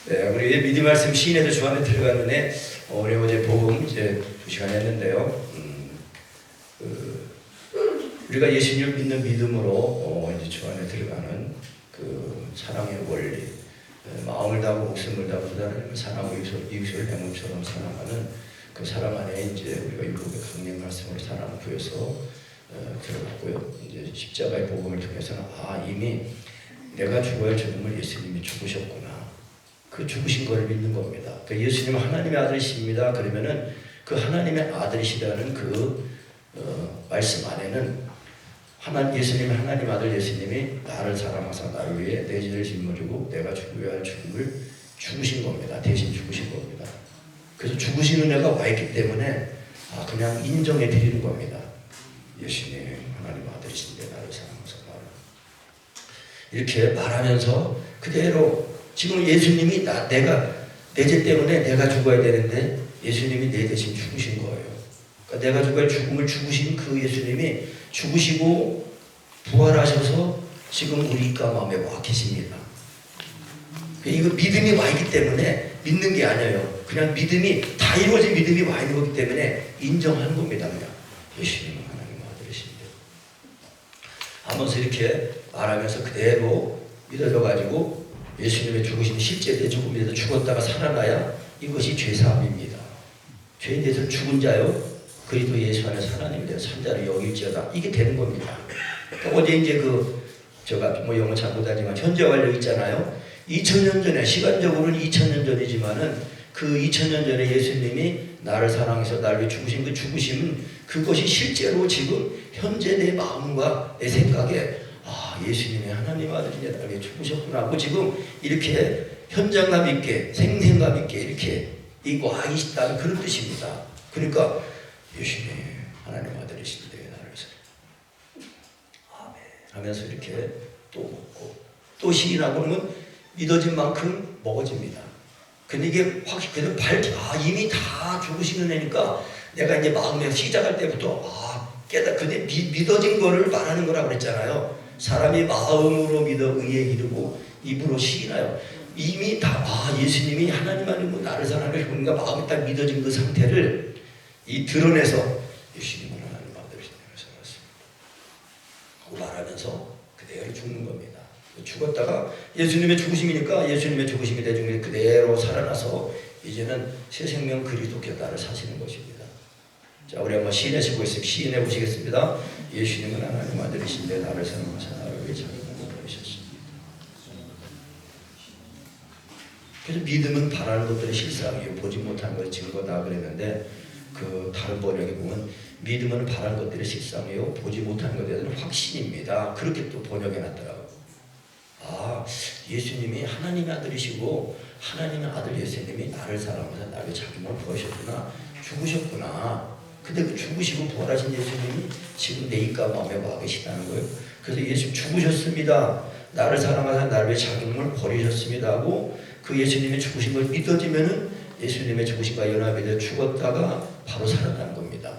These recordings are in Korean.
네, 우리 미디 말씀 시인에도 주안에 들어갔는데 우리 어제 복음 이제 2시간 했는데요. 우리가 예수님을 믿는 믿음으로 이제 주안에 들어가는 그 사랑의 원리, 마음을 다하고 목숨을 다하고 하나님을 사랑하고 이웃을 내 몸처럼 사랑하는 그 사랑 안에 이제 우리가 율법의 강림 말씀으로 사랑을 구해서 들어갔고요. 이제 십자가의 복음을 통해서는 이미 내가 죽어야 할 죽음을 예수님이 죽으셨구나. 그 죽으신 것을 믿는 겁니다. 그 예수님은 하나님의 아들이십니다. 그러면은 그 하나님의 아들이시라는 그 말씀 안에는 예수님이 하나님 아들 예수님이 나를 사랑하사 나를 위해 내 죄를 짊어지고 내가 죽어야 할 죽음을 죽으신 겁니다. 대신 죽으신 겁니다. 그래서 죽으시는 애가 와 있기 때문에 그냥 인정해 드리는 겁니다. 예수님 하나님 아들이신데 나를 사랑하사 나를 이렇게 말하면서 그대로 지금 예수님이 내가 내 죄 때문에 내가 죽어야 되는데 예수님이 내 대신 죽으신 거예요. 그러니까 내가 죽어야 할 죽음을 죽으신 그 예수님이 죽으시고 부활하셔서 지금 우리 입과 마음에 와 계십니다. 이거 믿음이 와 있기 때문에 믿는 게 아니에요. 그냥 믿음이 다 이루어진 믿음이 와 있는 거기 때문에 인정하는 겁니다. 그냥 예수님은 하나님 아들이신데 하면서 이렇게 말하면서 그대로 믿어져 가지고 예수님의 죽으심이 실제 내 죽음에 대해서 죽었다가 살아나야 이것이 죄사함입니다. 죄에 대해서 죽은 자요 그리스도 예수 안에서 하나님에 대해서 산 자를 여길지어다. 이게 되는 겁니다. 그러니까 어제 이제 제가 뭐 영어 잘 못하지만 현재 완료 있잖아요. 2000년 전에 시간적으로는 2000년 전이지만은 그 2000년 전에 예수님이 나를 사랑해서 나를 위해 죽으신 그 죽으심은 그것이 실제로 지금 현재 내 마음과 내 생각에 예수님이 하나님 아들이냐 나를 위해 죽으셨구나 하고 지금 이렇게 현장감 있게 생생감 있게 이렇게 와 계시다는 그런 뜻입니다. 그러니까 예수님 하나님 아들이신데 나를 아멘 하면서 이렇게 또 먹고 또 시인하고 그러면 믿어진 만큼 먹어집니다. 근데 이게 확실히 이미 다 죽으시는 애니까 내가 이제 마음에 시작할 때부터 근데 믿어진 거를 말하는 거라고 그랬잖아요. 사람이 마음으로 믿어 의에 이르고 입으로 시인하여 이미 다 예수님이 하나님 아니고 나를 사랑하는 그러니까 마음이 딱 믿어진 그 상태를 드러내서 예수님은 하나님 아들이시다고 살았습니다 하고 말하면서 그대로 죽는 겁니다. 죽었다가 예수님의 죽으심이니까 예수님의 죽으심이 대중에 그대로 살아나서 이제는 새 생명 그리스도께 나를 사시는 것입니다. 자, 우리 한번 시인해 보겠습니다. 시인해 보시겠습니다. 예수님은 하나님 아들이신데 나를 사랑하사 나를 위해 자기 몸을 버리셨습니다. 그래서 믿음은 바라는 것들의 실상이에요. 보지 못한 것의 증거다 그랬는데 그 다른 번역에 보면 믿음은 바라는 것들의 실상이요 보지 못한 것에 대한 확신입니다. 그렇게 또 번역해 놨더라고요. 예수님이 하나님의 아들이시고 하나님의 아들 예수님이 나를 사랑하사 나를 자기 몸을 버리셨구나 죽으셨구나. 근데 그 죽으시고 부활하신 예수님이 지금 내 입과 마음에 와 계시다는 거예요. 그래서 예수님 죽으셨습니다. 나를 사랑하사 나를 위해 자기 몸을 버리셨습니다 하고 그 예수님이 죽으신 걸 믿어지면은 예수님의 죽으심과 연합이 되어 죽었다가 바로 살아나는 겁니다.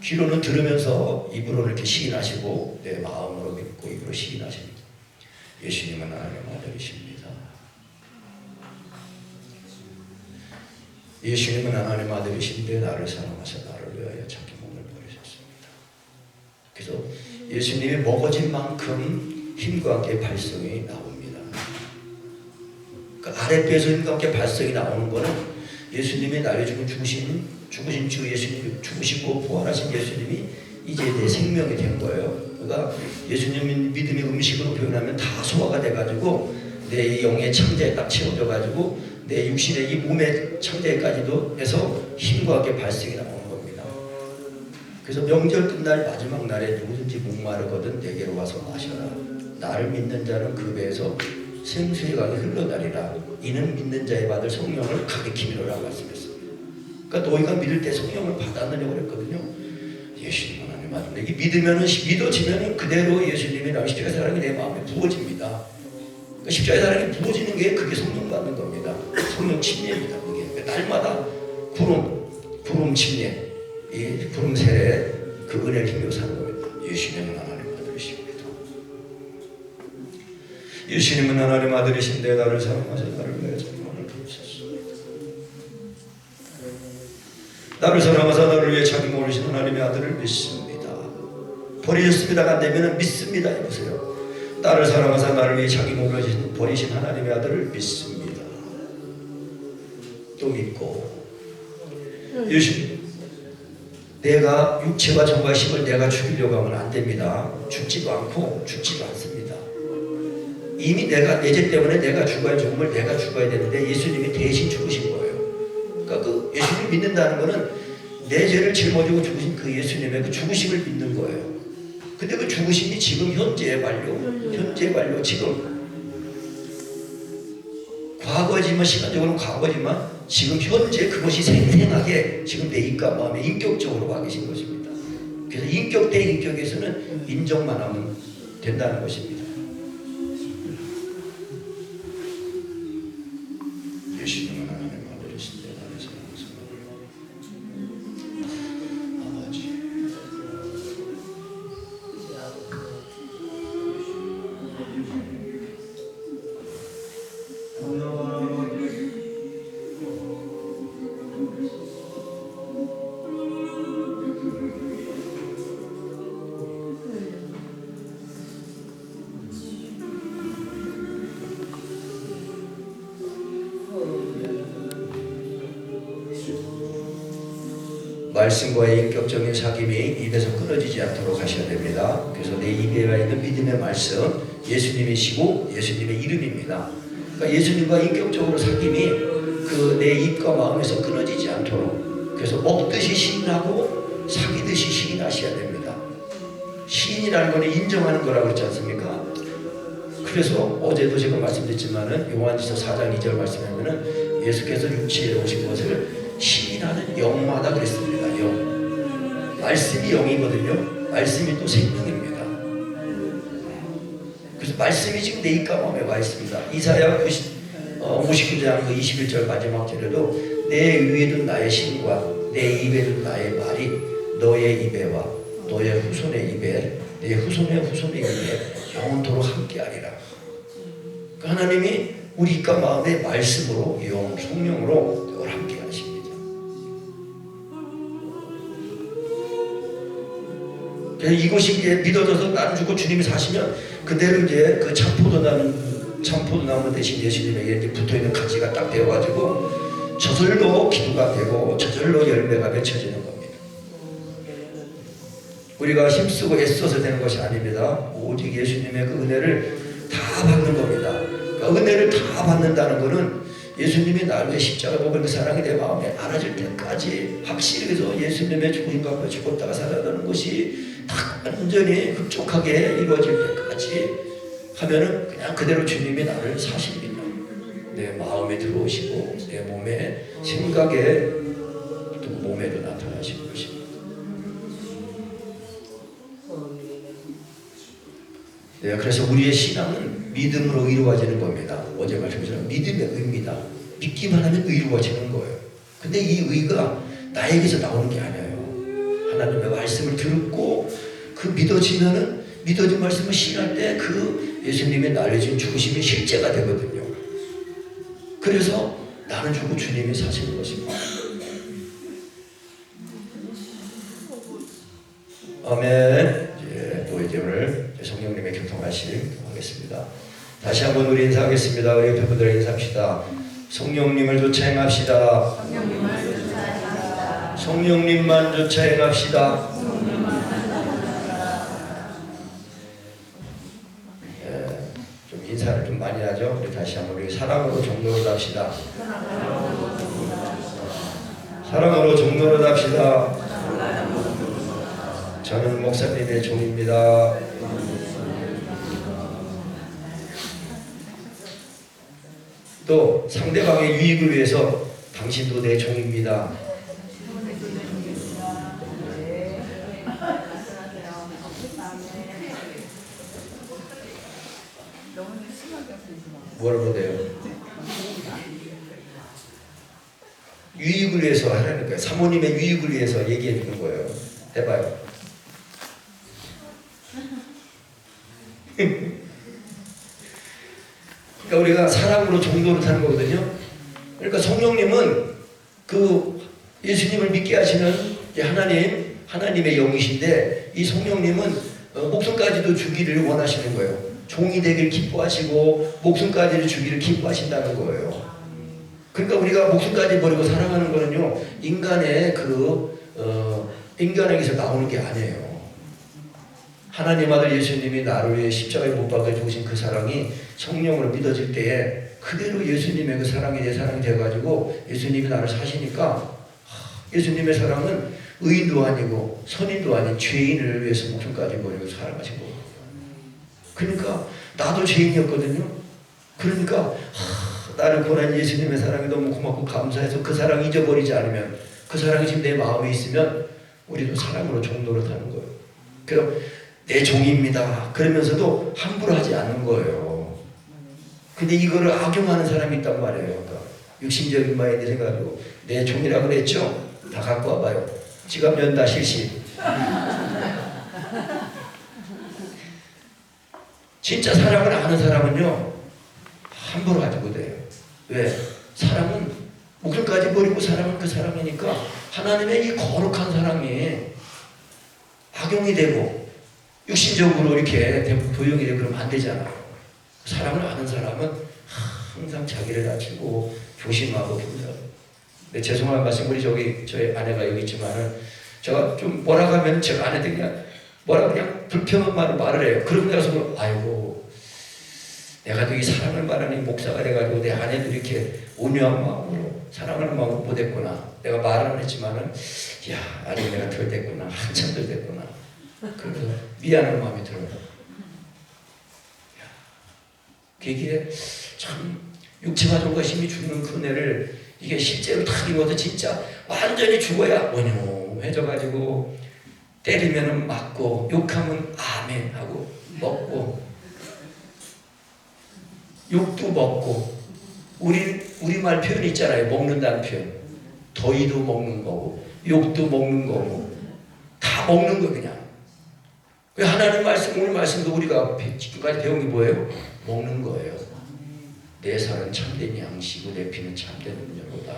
귀로는 들으면서 입으로는 이렇게 시인하시고 내 마음으로 믿고 입으로 시인하십니다. 예수님은 하나님 아들이십니다. 예수님은 하나님 아들이신데 나를 사랑하사 나를 위하여 자기 몸을 버리셨습니다. 그래서 예수님이 먹어진 만큼 힘과 함께 발성이 나옵니다. 그 아랫배에서 힘과 함께 발성이 나오는 것은 예수님이 나를 죽으신 주 예수님이 죽으시고 부활하신 예수님이 이제 내 생명이 된 거예요. 그러니까 예수님 믿음의 음식으로 표현하면 다 소화가 돼가지고 내 영의 창자에 딱 채워져가지고 내 육신의 이 몸의 창자에까지도 해서 힘과 함께 발성이 나오는 겁니다. 그래서 명절 끝날 마지막 날에 누구든지 목마르거든 내게로 와서 마셔라. 나를 믿는 자는 그 배에서 생수의 강이 흘러다니라. 이는 믿는 자의 받을 성령을 가리킴이라고 말씀했습니다. 그러니까 너희가 믿을 때 성령을 받았느냐고 그랬거든요. 예수님은 하나님 아들인데 이게 믿어지면 그대로 예수님이랑 십자가의 사랑이 내 마음에 부어집니다. 그러니까 십자가의 사랑이 부어지는 게 그게 성령 받는 겁니다. 성령 침례입니다. 그게 그러니까 날마다 구름 침례, 이 구름 세례 그 은혜를 힘입어 사는 겁니다. 예수님은 하나님 아들이십니다. 예수님은 하나님 아들이신데 나를 사랑하셔 나를 위하여 자기 몸을 주옵소서. 나를 사랑하사 나를 위해 자기 몸을 주신 하나님의 아들을 믿습니다. 버리셨습니다가 안 되면 믿습니다 해보세요. 나를 사랑하사 나를 위해 자기 몸을 버리신 하나님의 아들을 믿습니다. 또 믿고 예수님, 내가 육체와 정과 힘을 내가 죽이려고 하면 안 됩니다. 죽지도 않고 죽지도 않습니다. 이미 내가 내 죄 때문에 내가 죽어야 죽음을 내가 죽어야 되는데 예수님이 대신 죽으신 거예요. 그러니까 그 예수님 믿는다는 거는 내 죄를 짊어지고 죽으신 그 예수님의 그 죽으심을 믿는 거예요. 근데 그 죽으심이 지금 현재 완료 지금 과거지만 시간적으로는 과거지만 지금 현재 그것이 생생하게 지금 내 입과 마음에 인격적으로 와 계신 것입니다. 그래서 인격 대 인격에서는 인정만 하면 된다는 것입니다. 예수님은 하나님 아버지신데 나를 사랑하사 아버지 말씀과의 인격적인 사귐이 입에서 끊어지지 않도록 하셔야 됩니다. 그래서 내 입에 와 있는 믿음의 말씀, 예수님이시고 예수님의 이름입니다. 그러니까 예수님과 인격적으로 사귐이 그 내 입과 마음에서 끊어지지 않도록, 그래서 먹듯이 시인하고 사귀듯이 시인하셔야 됩니다. 시인이라는 것은 인정하는 거라고 그랬지 않습니까? 그래서 어제도 제가 말씀드렸지만은 요한지서 4장 2절 말씀하면은 예수께서 육체에 오신 것을 시인하는 영마다 그랬습니다. 영. 말씀이 영이거든요. 말씀이 또 생명입니다. 그래서 말씀이 지금 내 입과 마음에 와 있습니다. 이사야 59장 그 21절 마지막 절에도 내 위에 둔 나의 신과 내 입에 둔 나의 말이 너의 입에와 너의 후손의 입에 내 후손의 입에 영원토록 함께하리라. 하나님이 우리 입과 마음의 말씀으로 영, 성령으로 늘 함께 하십니다. 그래서 이것이 이제 믿어져서 나는 죽고 주님이 사시면 그대로 이제 그 참포도나무 대신 예수님에게 이제 붙어있는 가지가 딱 되어가지고 저절로 기도가 되고 저절로 열매가 맺혀지는 겁니다. 우리가 힘쓰고 애써서 되는 것이 아닙니다. 오직 예수님의 그 은혜를 다 받는 겁니다. 그 은혜를 다 받는다는 것은 예수님이 나를 위해 십자가 보고 그 사랑이 내 마음에 알아질 때까지 확실히 그래서 예수님의 죽음과 죽었다가 살아나는 것이 딱 완전히 흡족하게 이루어질 때까지 하면은 그냥 그대로 주님이 나를 사십니다. 내 마음에 들어오시고 내 몸에 생각에 또 몸에도 나타나시는 것입니다. 네, 그래서 우리의 신앙은 믿음으로 이루어지는 겁니다. 어제 말씀드렸지만 믿음의 의입니다. 믿기만 하면 이루어지는 거예요. 근데 이 의가 나에게서 나오는 게 아니에요. 하나님의 말씀을 듣고 그 믿어지면은 믿어진 말씀을 신할 때 그 예수님이 나를 준 죽으심이 실제가 되거든요. 그래서 나는 죽고 주님이 사시는 것입니다. 아멘. 이제 오늘 성령님의 교통하실 하겠습니다. 다시 한번 우리 인사하겠습니다. 우리 배우들 인사합시다. 성령님을 쫓아 행합시다. 성령님만 쫓아 행합시다. 좀 인사를 좀 많이 하죠. 우리 다시 한번 우리 사랑으로 종로로 갑시다. 사랑으로 종로로 갑시다. 저는 목사님의 종입니다. 또 상대방의 유익을 위해서 당신도 내 종입니다. 뭐라고 돼요? 유익을 위해서 하라는 거예요. 사모님의 유익을 위해서 얘기해 주는 거예요. 해봐요. 그러니까 우리가 사랑으로 종로를 타는 거거든요. 그러니까 성령님은 그 예수님을 믿게 하시는 하나님의 영이신데, 이 성령님은 목숨까지도 주기를 원하시는 거예요. 종이 되길 기뻐하시고 목숨까지를 주기를 기뻐하신다는 거예요. 그러니까 우리가 목숨까지 버리고 사랑하는 거는요, 인간에게서 나오는 게 아니에요. 하나님 아들 예수님이 나를 위해 십자가에 못 박아 죽으신 그 사랑이 성령으로 믿어질 때에 그대로 예수님의 그 사랑이 내 사랑이 돼가지고 예수님이 나를 사시니까, 예수님의 사랑은 의인도 아니고 선인도 아닌 죄인을 위해서 목숨까지 버리고 사랑하신 거예요. 그러니까 나도 죄인이었거든요. 그러니까 나를 구원한 예수님의 사랑이 너무 고맙고 감사해서 그 사랑 잊어버리지 않으면, 그 사랑이 지금 내 마음에 있으면 우리도 사랑으로 종노릇하는 거예요. 그래서 내 종입니다 그러면서도 함부로 하지 않는 거예요. 근데 이거를 악용하는 사람이 있단 말이에요. 그러니까 육신적인 마인드 생각하고 내 종이라고 그랬죠? 다 갖고 와봐요. 지갑 연다 실시. 진짜 사랑을 아는 사람은요, 함부로 하지 못해요. 왜? 사랑은 목숨까지 버리고 사랑은 그 사랑이니까 하나님의 이 거룩한 사랑이 악용이 되고 육신적으로 이렇게 도용이 되고 그러면 안 되잖아요. 사랑을 아는 사람은 항상 자기를 낮추고 조심하고 겸손하고. 네, 죄송한 말씀, 우리 저희 아내가 여기 있지만은 제가 좀 뭐라고 하면 제가 아내한테 그냥 불평한 말을 해요. 그러고 나서 아이고, 내가 또 이 사랑을 말하는 목사가 돼가지고 내 아내도 이렇게 온유한 마음으로 사랑하는 마음으로 못했구나. 내가 말은 했지만은, 야, 아직 내가 덜 됐구나. 한참 덜 됐구나. 그래서 미안한 마음이 들어요. 그게 참 육체가 좋은 힘이 주는 그 은혜를 이게 실제로 다 입어서 진짜 완전히 죽어야 원효해져가지고 때리면은 맞고 욕하면 아멘 하고 먹고 욕도 먹고 우리말 표현 있잖아요. 먹는다는 표현. 더위도 먹는 거고 욕도 먹는 거고 다 먹는 거 그냥. 하나님 말씀, 오늘 말씀도 우리가 지금까지 배운 게 뭐예요? 먹는 거예요. 내 살은 참된 양식이고 내 피는 참된 음료로다.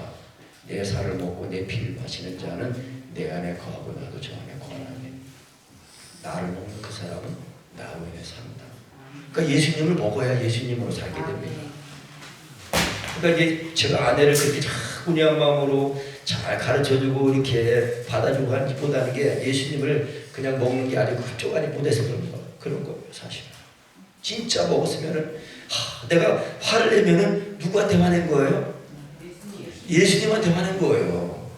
내 살을 먹고 내 피를 마시는 자는 내 안에 거하고 나도 저 안에 거하나니 나를 먹는 그 사람은 나로 인해 산다. 그러니까 예수님을 먹어야 예수님으로 살게 됩니다. 그러니까 이제 제가 아내를 그렇게 온유한 마음으로 잘 가르쳐주고 이렇게 받아주고 하기보다는 게 예수님을 그냥 먹는 게 아니고 그쪽 안에 못해서 그런 거예요, 사실. 진짜 먹었으면은 내가 화를 내면은 누구한테 화낸 거예요? 예수님한테 화낸 거예요.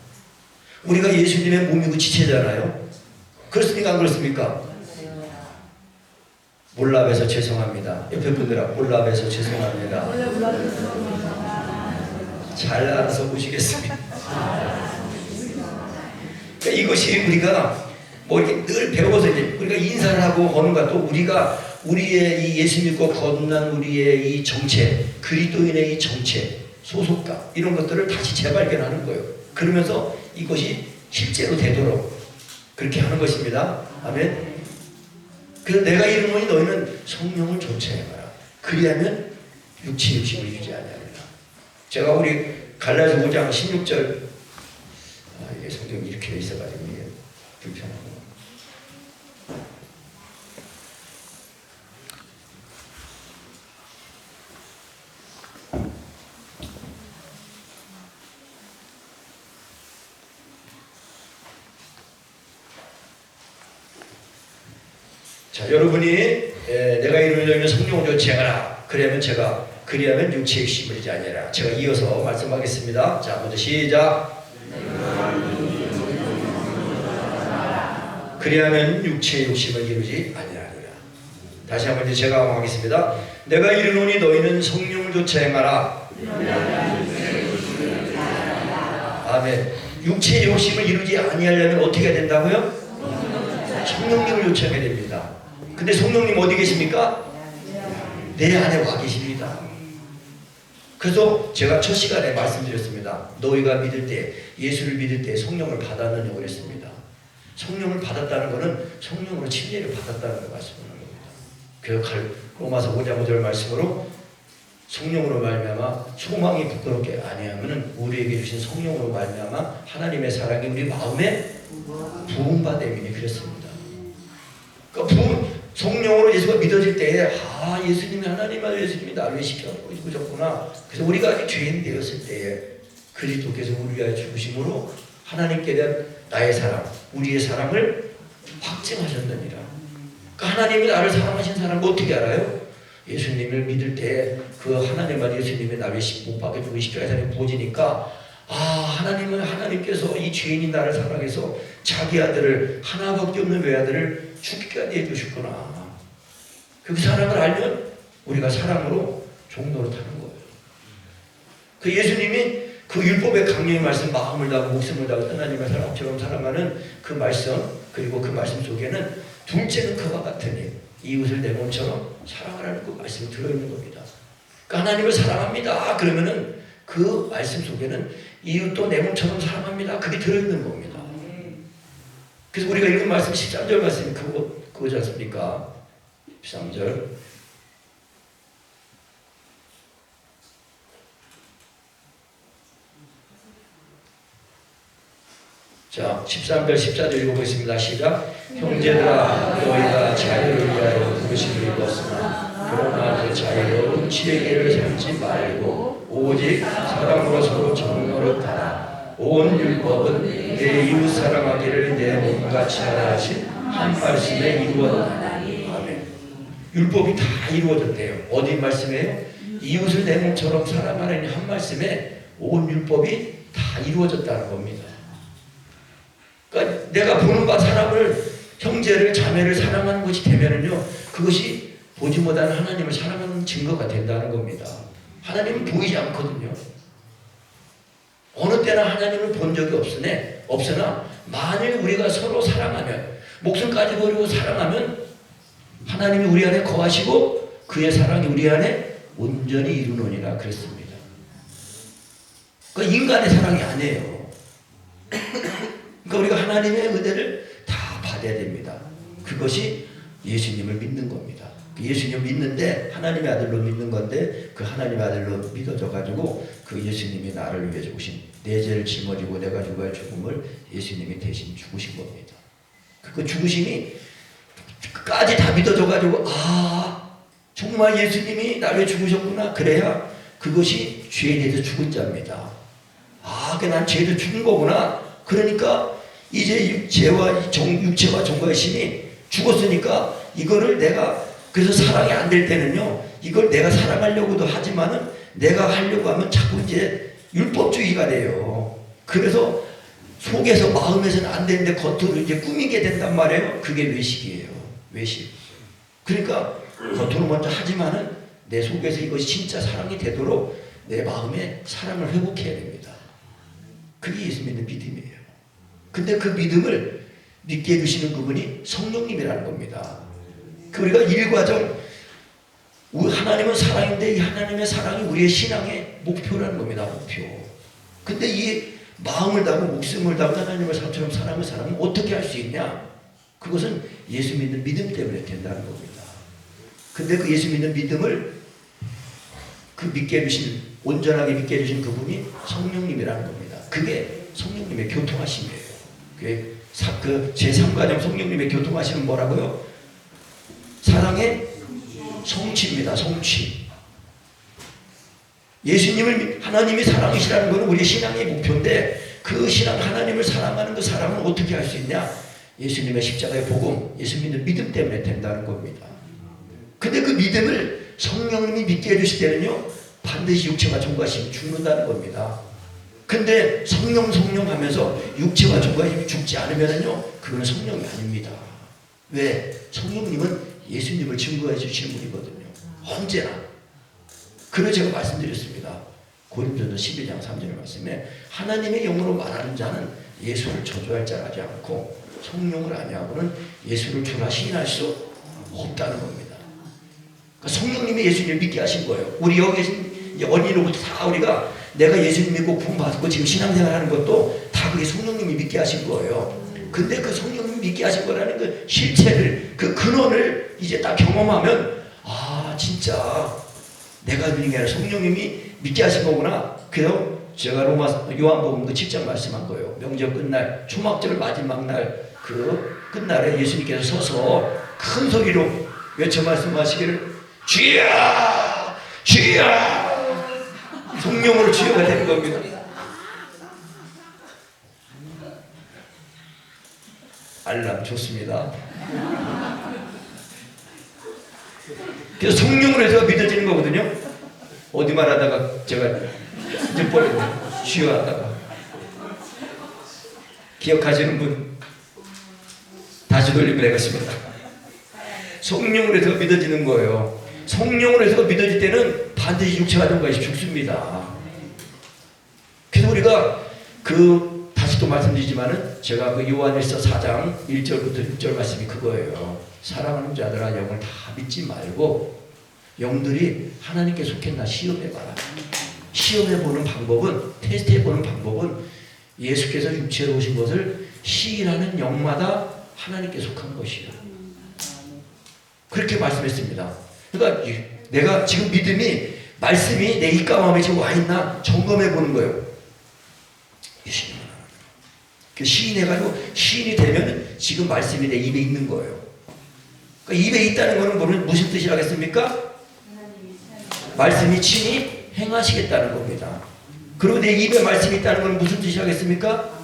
우리가 예수님의 몸이고 지체잖아요. 그렇습니까? 안 그렇습니까? 몰라봬서 죄송합니다. 옆에 분들아, 몰라봬서 죄송합니다. 잘 알아서 보시겠습니다. 그러니까 이것이 우리가 뭐 이렇게 늘 배워서 이제 우리가 인사를 하고 하는 것도 우리의 이 예수 믿고 거듭난 우리의 이 정체, 그리스도인의 이 정체, 소속감 이런 것들을 다시 재발견하는 거예요. 그러면서 이것이 실제로 되도록 그렇게 하는 것입니다. 아멘. 그래서 내가 이르노니 너희는 성령을 조차해봐라. 그리하면 육체 욕심을 유지하느니라. 제가 우리 갈라디아 5장 16절 이게 성경이 이렇게 돼 있어가지고 이게 불편하고. 자, 여러분이 내가 이루려면 성령을 조차하라. 그리하면 육체의 욕심을 이지 아니라. 제가 이어서 말씀하겠습니다. 자, 먼저 시작. 그리하면 육체의 욕심을 이루지 아니하리라. 다시 한번 이제 제가 하겠습니다. 내가 이르노니 너희는 성령을 조차 행하라. 아멘. 육체의 욕심을 이루지 아니하려면 어떻게 해야 된다고요? 성령님을 요청해야 됩니다. 근데 성령님 어디 계십니까? 내 안에 와 계십니다. 그래서 제가 첫 시간에 말씀드렸습니다. 너희가 믿을 때, 예수를 믿을 때 성령을 받았느냐고 그랬습니다. 성령을 받았다는 것은 성령으로 침례를 받았다는 걸 말씀하는 겁니다. 그래서 로마서 5장 5절 말씀으로 성령으로 말미암아 소망이 부끄럽게 아니하면은 우리에게 주신 성령으로 말미암아 하나님의 사랑이 우리 마음에 부음받음이니 그렇습니다. 그러니까 성령으로 예수가 믿어질 때에 예수님이 하나님 아들 예수님이 나를 시켜주셨구나. 그래서 우리가 아직 죄인 되었을 때에 그리스도께서 우리 위하여 죽으심으로 하나님께 대한 나의 사랑, 우리의 사랑을 확증하셨느니라. 그러니까 하나님이 나를 사랑하신 사람은 어떻게 알아요? 예수님을 믿을 때 그 하나님 아들 예수님이 나를 못 박혀 죽은 십자가에 보지니까 하나님은 하나님께서 이 죄인인 나를 사랑해서 자기 아들을 하나밖에 없는 외아들을 죽기까지 해주셨구나. 그 사랑을 알면 우리가 사랑으로 종로를 타는 거예요. 그 예수님이 그 율법의 강령의 말씀 마음을 다하고 목숨을 다하고 하나님의 사랑처럼 사랑하는 그 말씀 그리고 그 말씀 속에는 둘째는 그와 같으니 이웃을 내 몸처럼 사랑하라는 그 말씀이 들어있는 겁니다. 그러니까 하나님을 사랑합니다. 그러면은 그 말씀 속에는 이웃도 내 몸처럼 사랑합니다. 그게 들어있는 겁니다. 그래서 우리가 읽은 말씀 13절 말씀이 그거지 않습니까? 13절 자, 13절 14절 읽어보겠습니다. 시작. 형제들아 너희가 자유를 위하여 부르심을 입었으나 그러나 그 자유로 지혜를 삼지 말고 오직 사랑으로 서로 정노릇하라. 온 율법은 내 이웃 사랑하기를 내 몸같이 하라 하신 한 말씀에 이루어졌다. 아멘. 율법이 다 이루어졌대요. 어디 말씀이에요? 이웃을 내 몸처럼 사랑하라는 한 말씀에 온 율법이 다 이루어졌다는 겁니다. 그러니까 내가 보는 바 사람을 형제를 자매를 사랑하는 것이 되면은요 그것이 보지 못하는 하나님을 사랑하는 증거가 된다는 겁니다. 하나님은 보이지 않거든요. 어느 때나 하나님을 본 적이 없으나 만일 우리가 서로 사랑하면 목숨까지 버리고 사랑하면 하나님이 우리 안에 거하시고 그의 사랑이 우리 안에 온전히 이루노니라 그랬습니다. 그러니까 인간의 사랑이 아니에요. 그러니까 우리가 하나님의 은혜를 다 받아야 됩니다. 그것이 예수님을 믿는 겁니다. 예수님 믿는데 하나님의 아들로 믿는 건데 그 하나님의 아들로 믿어져 가지고 그 예수님이 나를 위해 죽으신 내 죄를 짊어지고 내가 죽어야 할 죽음을 예수님이 대신 죽으신 겁니다. 그 죽으심이 까지 다 믿어져 가지고 정말 예수님이 나를 위해 죽으셨구나. 그래야 그것이 죄에 대해서 죽은 자입니다. 난 죄를 죽은 거구나. 그러니까 이제 육체와 정과의 신이 죽었으니까 이거를 내가 그래서 사랑이 안 될 때는요 이걸 내가 사랑하려고도 하지만은 내가 하려고 하면 자꾸 이제 율법주의가 돼요. 그래서 속에서 마음에서는 안 되는데 겉으로 이제 꾸미게 된단 말이에요. 그게 외식이에요. 외식. 그러니까 겉으로 먼저 하지만은 내 속에서 이것이 진짜 사랑이 되도록 내 마음에 사랑을 회복해야 됩니다. 그게 예수 믿는 믿음이에요. 근데 그 믿음을 믿게 해주시는 그분이 성령님이라는 겁니다. 우리가 일과정 하나님은 사랑인데 이 하나님의 사랑이 우리의 신앙의 목표라는 겁니다. 목표. 근데 이 마음을 다하고 목숨을 다하고 하나님을 사랑처럼 사랑하는 사람은 어떻게 할 수 있냐? 그것은 예수 믿는 믿음 때문에 된다는 겁니다. 근데 그 예수 믿는 믿음을 그 믿게 해주신 온전하게 믿게 해주신 그분이 성령님이라는 겁니다. 그게 성령님의 교통하심이에요. 그 제3과정 성령님의 교통하심은 뭐라고요? 사랑의 성취입니다. 성취. 예수님을 하나님이 사랑이시라는 것은 우리 신앙의 목표인데 그 신앙 하나님을 사랑하는 그 사랑은 어떻게 할 수 있냐? 예수님의 십자가의 복음, 예수 믿는 믿음 때문에 된다는 겁니다. 근데 그 믿음을 성령님이 믿게 해주실 때는요 반드시 육체와 종과 힘이 죽는다는 겁니다. 근데 성령 하면서 육체와 종과 힘이 죽지 않으면요 그거는 성령이 아닙니다. 왜? 성령님은 예수님을 증거해 주시는 분이거든요. 언제나. 그래서 제가 말씀드렸습니다. 고린도전서 12장 3절 말씀에 하나님의 영으로 말하는 자는 예수를 저주할 자라지 않고 성령을 아니하고는 예수를 주라 시인할 수 없다는 겁니다. 그러니까 성령님이 예수님을 믿게 하신 거예요. 우리 여기 계신 어린이로부터 다 우리가 내가 예수님 믿고 구원 받고 지금 신앙생활하는 것도 다 그게 성령님이 믿게 하신 거예요. 근데 그 성령님이 믿게 하신 거라는 그 실체를 그 근원을 이제 딱 경험하면 진짜 내가 믿는 게 아니라 성령님이 믿게 하신 거구나. 그래서 제가 요한복음 그 7장 말씀한 거예요. 명절 끝날 초막절 마지막 날 그 끝날에 예수님께서 서서 큰 소리로 외쳐 말씀하시기를 주여 주여, 성령으로 주여가 되는 겁니다. 알람 좋습니다. 그래서 성령으로 해서 믿어지는 거거든요. 어디 말하다가 제가 잊을 뻔했네. 주여 하다가. 기억하시는 분 다시 돌리면 되겠습니다. 성령으로 해서 믿어지는 거예요. 성령으로 해서 믿어질 때는 반드시 육체가 된 것이 죽습니다. 그래서 우리가 다시 또 말씀드리지만은 제가 그 요한일서 4장 1절부터 6절 말씀이 그거예요. 사랑하는 자들아 영을 다 믿지 말고 영들이 하나님께 속했나 시험해봐라. 시험해보는 방법은, 테스트해보는 방법은 예수께서 육체로 오신 것을 시인하는 영마다 하나님께 속한 것이요. 그렇게 말씀했습니다. 그러니까 내가 지금 믿음이, 말씀이 내 입과 마음에 지금 와 있나 점검해보는 거예요. 시인해가지고 시인이 되면 지금 말씀이 내 입에 있는 거예요. 그러니까 입에 있다는 것은 무슨 뜻이라겠습니까? 말씀이 친히 행하시겠다는 겁니다. 그리고 내 입에 말씀이 있다는 것은 무슨 뜻이라겠습니까?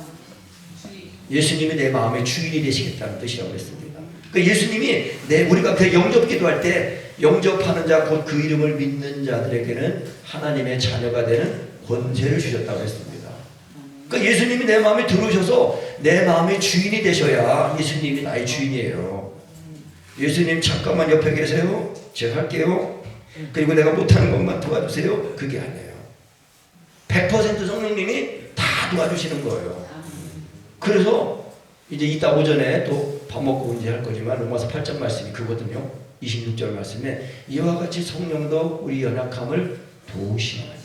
예수님이 내 마음의 주인이 되시겠다는 뜻이라고 했습니다. 그러니까 예수님이 우리가 그 영접 기도할 때 영접하는 자 곧 그 이름을 믿는 자들에게는 하나님의 자녀가 되는 권세를 주셨다고 했습니다. 그러니까 예수님이 내 마음에 들어오셔서 내 마음의 주인이 되셔야 예수님이 나의 주인이에요. 예수님 잠깐만 옆에 계세요. 제가 할게요. 그리고 내가 못하는 것만 도와주세요. 그게 아니에요. 100% 성령님이 다 도와주시는 거예요. 그래서 이제 이따 오전에 또 밥 먹고 이제 할 거지만 로마서 8장 말씀이 그거든요. 26절 말씀에 이와 같이 성령도 우리 연약함을 도우시나니.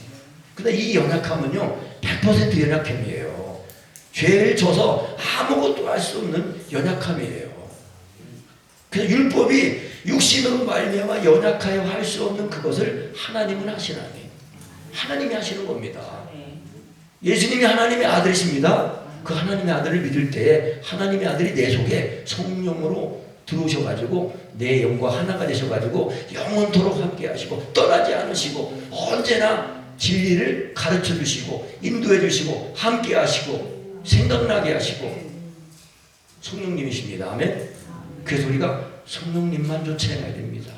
근데 이 연약함은요 100% 연약함이에요. 죄를 져서 아무것도 할 수 없는 연약함이에요. 그래서 율법이 육신으로 말미암아 연약하여 할 수 없는 그것을 하나님은 하시나니. 하나님이 하시는 겁니다. 예수님이 하나님의 아들이십니다. 그 하나님의 아들을 믿을 때 하나님의 아들이 내 속에 성령으로 들어오셔가지고 내 영과 하나가 되셔가지고 영원토록 함께 하시고 떠나지 않으시고 언제나 진리를 가르쳐 주시고 인도해 주시고 함께 하시고 생각나게 하시고 성령님이십니다. 아멘. 그래서 우리가 성령님만 쫓아야 됩니다.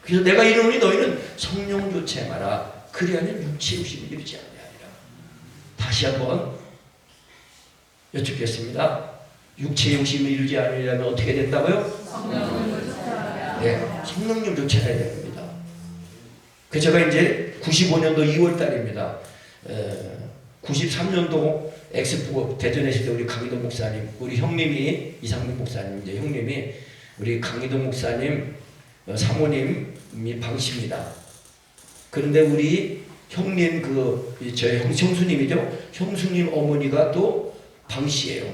그래서 내가 이르노니 너희는 성령을 쫓아야하라. 그리하면 육체의 욕심을 이루지 아니하리라. 다시 한번 여쭙겠습니다. 육체의 욕심을 이루지 않으려면 어떻게 된다고요? 성령님 쫓아야 됩니다. 그 제가 이제 95년도 2월 달입니다. 93년도 엑스포 대전에 있을 때 우리 강희동 목사님, 우리 형님이 이상민 목사님, 이제 형님이 우리 강희동 목사님 사모님이 방씨입니다. 그런데 우리 형님 저희 형수님이죠. 형수님 어머니가 또 방씨예요.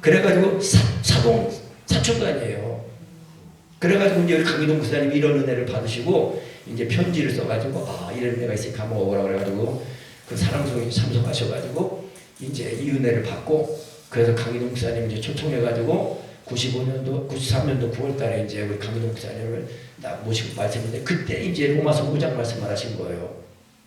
그래가지고 사촌간이에요. 그래가지고 이제 우리 강희동 목사님이 이런 은혜를 받으시고 이제 편지를 써가지고 이런 은혜가 있으니까 한번 오라 그래가지고 그 사랑송에 참석하셔가지고 이제 이 은혜를 받고 그래서 강희동 목사님 이제 초청해가지고 93년도 9월달에 이제 우리 강희동 목사님을 모시고 말씀했는데 그때 이제 로마서 5장 말씀을 하신 거예요.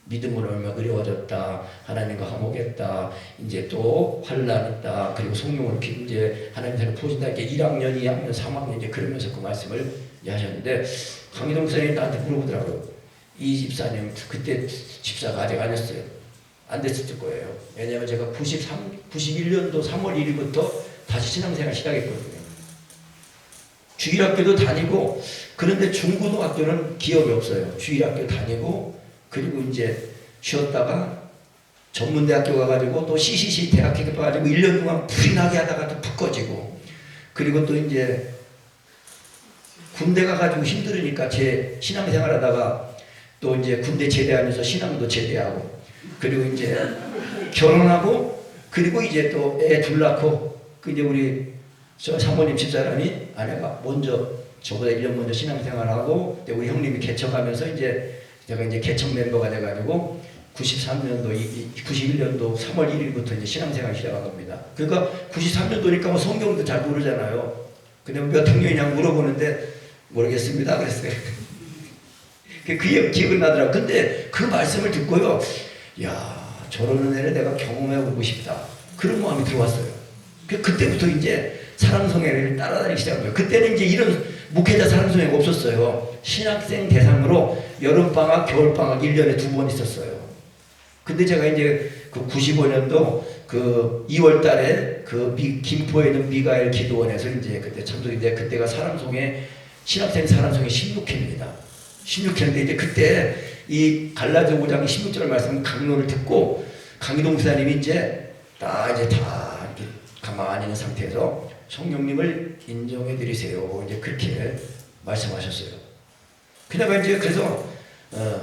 믿음으로 얼마 어려워졌다. 하나님과 화목했다. 이제 또 환난 있다. 그리고 성령으로 이제 하나님 사랑 부어진다. 이렇게 1학년, 2학년, 3학년 이제 그러면서 그 말씀을 하셨는데 강희동 목사님이 나한테 물어보더라고요. 이 집사님 그때 집사가 아직 안 했어요. 안 됐을 거예요. 왜냐하면 제가 91년도 3월 1일부터 다시 신앙생활 시작했거든요. 주일학교도 다니고 그런데 중고등학교는 기억이 없어요. 주일학교 다니고 그리고 이제 쉬었다가 전문대학교 가가지고 또 CCC 대학교 가가지고 1년 동안 불이 나게 하다가 또 푹 꺼지고 그리고 또 이제 군대 가가지고 힘들으니까 제 신앙생활 하다가 또 이제 군대 제대하면서 신앙도 제대하고 그리고 이제 결혼하고 그리고 이제 또 애 둘 낳고 그 이제 우리 저 사모님 집사람이 아내가 먼저 저보다 1년 먼저 신앙생활하고 우리 형님이 개척하면서 이제 제가 이제 개척 멤버가 돼가지고 93년도, 91년도 3월 1일부터 이제 신앙생활 시작한 겁니다. 그러니까 93년도니까 뭐 성경도 잘 모르잖아요. 근데 몇 학년이냐고 물어보는데 모르겠습니다 그랬어요. 그 기억은 나더라고요. 근데 그 말씀을 듣고요, 야, 저런 은혜를 내가 경험해보고 싶다. 그런 마음이 들어왔어요. 그때부터 이제 사랑성회를 따라다니기 시작한 거예요. 그때는 이제 이런 목회자 사랑성회가 없었어요. 신학생 대상으로 여름방학, 겨울방학 1년에 2번 있었어요. 근데 제가 이제 그 95년도 그 2월 달에 그 김포에 있는 미가엘 기도원에서 이제 그때 참석인데, 그때가 사랑성회, 신학생 사랑성회 16회입니다. 16회인데 이제 그때 이 갈라디아 5장 16절 말씀 강론을 듣고 강희동 목사님이 이제 다 이렇게 가만히 있는 상태에서 성령님을 인정해 드리세요. 이제 그렇게 말씀하셨어요. 그나마 이제 그래서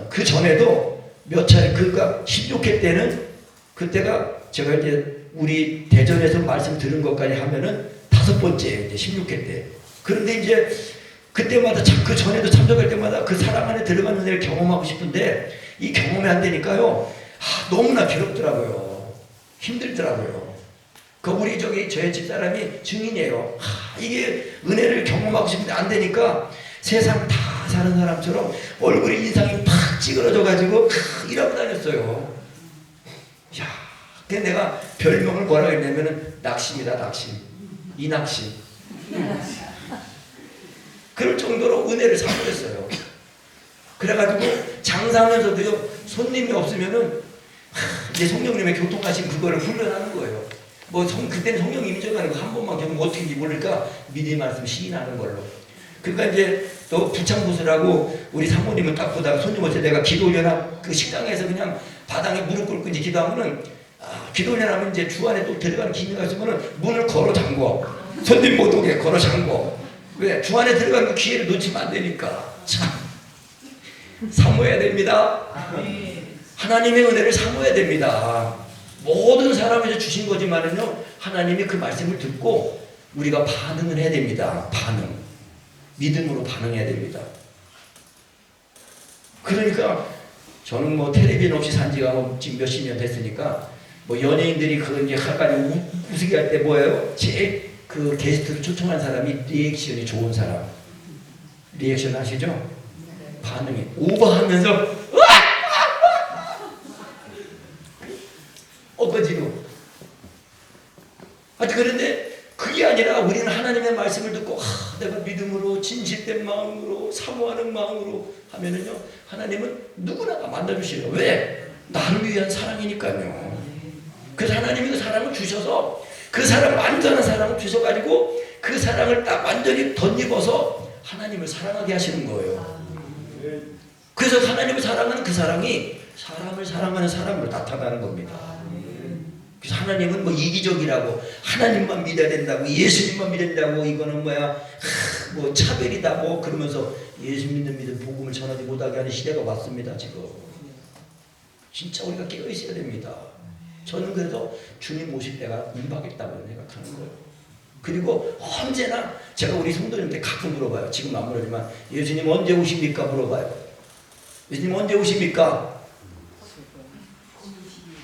그 전에도 몇 차례, 그러니까 16회 때는 그때가 제가 이제 우리 대전에서 말씀 들은 것까지 하면은 5번째예요. 이제 16회 때. 그런데 이제 그때마다 그 전에도 참석할 때마다 그 사랑 안에 들어가는 은혜를 경험하고 싶은데 이 경험이 안 되니까요. 너무나 괴롭더라고요. 힘들더라고요. 우리 저의 집사람이 증인이에요. 이게 은혜를 경험하고 싶은데 안 되니까 세상 다 사는 사람처럼 얼굴에 인상이 팍 찌그러져가지고 이러고 다녔어요. 야, 근데 내가 별명을 뭐라고 했냐면은 낙심이다, 낙심. 이 낙심. 그럴 정도로 은혜를 사모했어요. 그래가지고 장사하면서도요, 손님이 없으면은 이제 성령님의 교통하신 그거를 훈련하는 거예요. 그때는 성령 임정하는 거 한 번만 경험 어떻게인지 모르니까 믿음의 말씀 시인하는 걸로. 그러니까 이제 또 부창부수라고 우리 사모님을 딱 보다가 손님 어째 내가 기도훈련하 그 식당에서 그냥 바닥에 무릎 꿇고 이제 기도하면은 기도훈련하면 이제 주 안에 또 들어가는 기능가 있으면은 문을 걸어 잠궈. 손님 못 오게 걸어 잠궈. 왜? 주 안에 들어가는 그 기회를 놓치면 안 되니까. 참 사모해야 됩니다. 하나님의 은혜를 사모해야 됩니다. 모든 사람에게 주신 거지만은요, 하나님이 그 말씀을 듣고 우리가 반응을 해야 됩니다. 반응. 믿음으로 반응해야 됩니다. 그러니까 저는 뭐 텔레비전 없이 산 지가 지금 몇십 년 됐으니까 뭐 연예인들이 그 이제 가까이 우스개 할 때 뭐예요? 제일 그 게스트를 초청한 사람이 리액션이 좋은 사람. 리액션 하시죠? 반응이 오버하면서 엎어지고. 그런데 그게 아니라 우리는 하나님의 말씀을 듣고 내가 믿음으로 진실된 마음으로 사모하는 마음으로 하면은요, 하나님은 누구나 다 만나주시래요. 왜? 나를 위한 사랑이니까요. 그래서 하나님이 그 사랑을 주셔서 그 사랑, 완전한 사랑을 주셔가지고 그 사랑을 딱 완전히 덧입어서 하나님을 사랑하게 하시는 거예요. 그래서 하나님을 사랑하는 그 사랑이 사람을 사랑하는 사람으로 나타나는 겁니다. 그래서 하나님은 뭐 이기적이라고, 하나님만 믿어야 된다고, 예수님만 믿어야 된다고, 이거는 뭐 차별이다 뭐 그러면서 예수 믿는 복음을 전하지 못하게 하는 시대가 왔습니다. 지금 진짜 우리가 깨어 있어야 됩니다. 저는 그래서 주님 오실 때가 임박했다고 생각하는 거예요. 그리고 언제나 제가 우리 성도님한테 가끔 물어봐요. 지금 안 물어지만 예수님 언제 오십니까? 물어봐요. 예수님 언제 오십니까?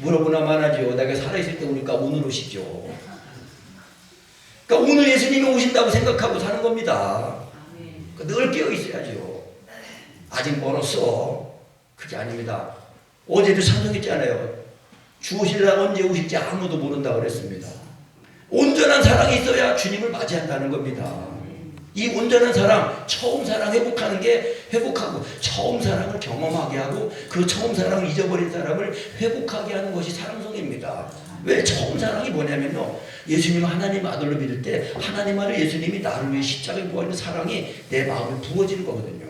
물어보나만 하죠. 내가 살아있을 때 오니까 오늘 오시죠. 그러니까 오늘 예수님이 오신다고 생각하고 사는 겁니다. 그러니까 늘 깨어 있어야죠. 아직 멀었어. 그게 아닙니다. 어제도 찬송했잖아요. 주 오실 날 언제 오실지 아무도 모른다고 그랬습니다. 온전한 사랑이 있어야 주님을 맞이한다는 겁니다. 이 온전한 사랑, 처음 사랑 회복하는 게 회복하고 처음 사랑을 경험하게 하고 그 처음 사랑을 잊어버린 사람을 회복하게 하는 것이 사랑성입니다. 왜? 처음 사랑이 뭐냐면요, 예수님을 하나님 아들로 믿을 때 하나님 아들 예수님이 나를 위해 십자가에 부어있는 사랑이 내 마음에 부어지는 거거든요.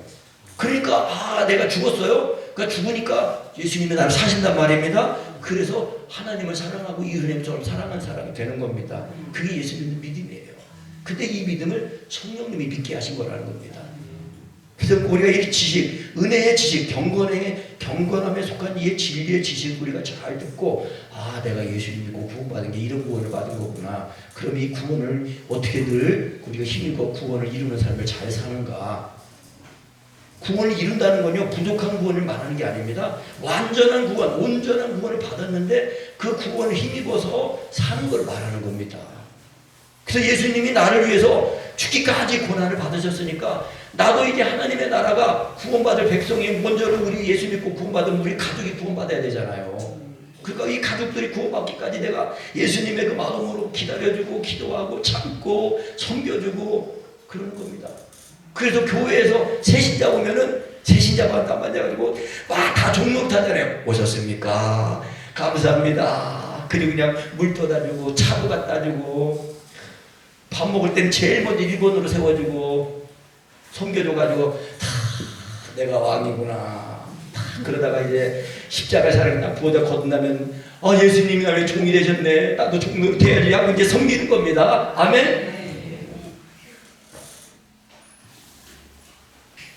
그러니까 내가 죽었어요? 그러니까 죽으니까 예수님이 나를 사신단 말입니다. 그래서 하나님을 사랑하고 이웃처럼 사랑하는 사람이 되는 겁니다. 그게 예수 믿는 믿음이에요. 근데 이 믿음을 성령님이 믿게 하신 거라는 겁니다. 그래서 우리가 이 지식, 은혜의 지식, 경건함에 속한 이 진리의 지식을 우리가 잘 듣고, 아, 내가 예수님 믿고 구원받은 게 이런 구원을 받은 거구나. 그럼 이 구원을 어떻게 늘 우리가 힘입고 구원을 이루는 삶을 잘 사는가. 구원을 이룬다는 건요, 부족한 구원을 말하는 게 아닙니다. 완전한 구원, 온전한 구원을 받았는데 그 구원을 힘입어서 사는 걸 말하는 겁니다. 그래서 예수님이 나를 위해서 죽기까지 고난을 받으셨으니까 나도 이제 하나님의 나라가 구원받을 백성이 먼저는 우리 예수 믿고 구원받으면 우리 가족이 구원받아야 되잖아요. 그러니까 이 가족들이 구원받기까지 내가 예수님의 그 마음으로 기다려주고 기도하고 참고 섬겨주고 그러는 겁니다. 그래서 교회에서 새신자 오면은 새신자 반값만 돼가지고 막 다 종목타잖아요. 오셨습니까? 감사합니다. 그리고 그냥 물 떠다 주고 차도 갖다 주고 밥 먹을 때는 제일 먼저 1번으로 세워주고 섬겨줘가지고 다 내가 왕이구나. 그러다가 이제 십자가 사랑이 딱 부어져 거듭나면 예수님이 나를 종이 되셨네. 나도 종으로 돼야지 하고 이제 섬기는 겁니다. 아멘.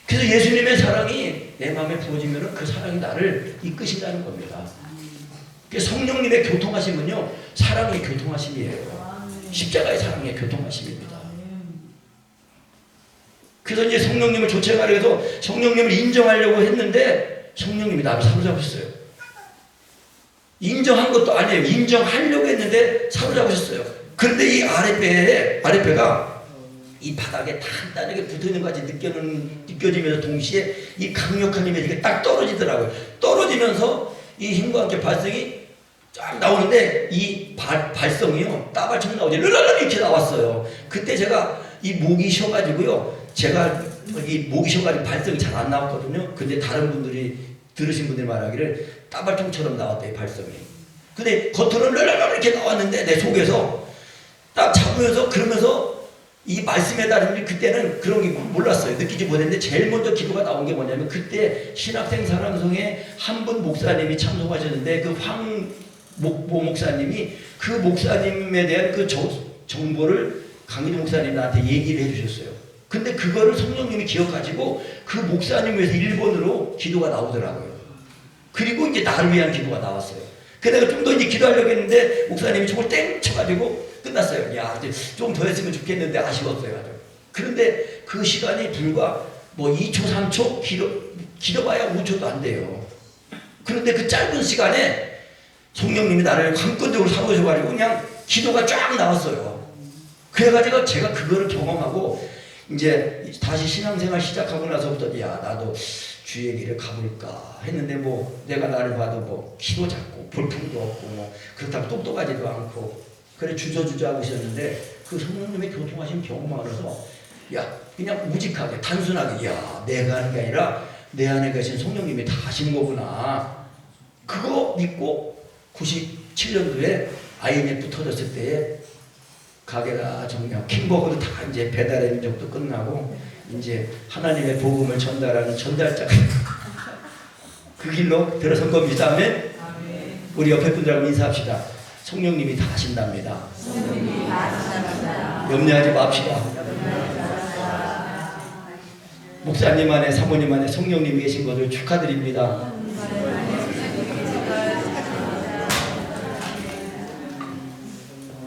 그래서 예수님의 사랑이 내 마음에 부어지면 그 사랑이 나를 이끄신다는 겁니다. 성령님의 교통하심은요, 사랑의 교통하심이에요. 십자가의 사랑의 교통하심입니다. 그래서 이제 성령님을 좇아가려 해서 성령님을 인정하려고 했는데 성령님이 나를 사로잡으셨어요. 인정한 것도 아니에요. 인정하려고 했는데 사로잡으셨어요. 그런데 이 아랫배가 이 바닥에 단단하게 붙어있는 것 같이 느껴지면서 동시에 이 강력한 힘이 이렇게 딱 떨어지더라고요. 떨어지면서 이 힘과 함께 발성이 쫙 나오는데 이 발성이요, 따발처럼 나오지. 르르르 이렇게 나왔어요. 그때 제가 이 목이 쉬어가지고요. 제가 이 목이 쉬어가지고 발성이 잘 안 나왔거든요. 근데 다른 분들이 들으신 분들이 말하기를 따발통처럼 나왔대요, 발성이. 근데 겉으로는 르르르 이렇게 나왔는데 내 속에서 딱 잡으면서 그러면서 이 말씀에 따르면 그때는 그런 게 몰랐어요. 느끼지 못했는데 제일 먼저 기도가 나온 게 뭐냐면 그때 신학생 사랑성에 한 분 목사님이 참석하셨는데 그 황목보 목사님이 그 목사님에 대한 그 정보를 강희도 목사님 나한테 얘기를 해주셨어요. 근데 그거를 성령님이 기억하시고 그 목사님을 위해서 일본으로 기도가 나오더라고요. 그리고 이제 나를 위한 기도가 나왔어요. 그래서 내가 좀 더 이제 기도하려고 했는데 목사님이 저걸 땡 쳐가지고 끝났어요. 야, 좀 더 했으면 좋겠는데 아쉬웠어요. 아주. 그런데 그 시간이 불과 뭐 2초, 3초, 길어봐야 5초도 안 돼요. 그런데 그 짧은 시간에 성령님이 나를 한건적으로 사로잡아가지고 그냥 기도가 쫙 나왔어요. 그래가지고 제가 그거를 경험하고 이제 다시 신앙생활 시작하고 나서부터 야, 나도 주의 길을 가볼까 했는데 뭐 내가 나를 봐도 뭐 키도 작고 볼품도 없고 뭐 그렇다고 똑똑하지도 않고 그래 주저주저 하고 있었는데 그 성령님의 교통하신 경험하면서 야, 그냥 우직하게 단순하게 야, 내가 하는 게 아니라 내 안에 계신 성령님이 다 하시는 거구나. 그거 믿고 97년도에 IMF 터졌을 때에 가게가 정녕 킹버거도 다 이제 배달의 민족도 끝나고 이제 하나님의 복음을 전달하는 전달자 그 길로 들어선 겁니다. 아멘. 우리 옆에 분들하고 인사합시다. 성령님이 다 하신답니다. 염려하지 맙시다. 목사님 안에 사모님 안에 성령님이 계신 것을 축하드립니다.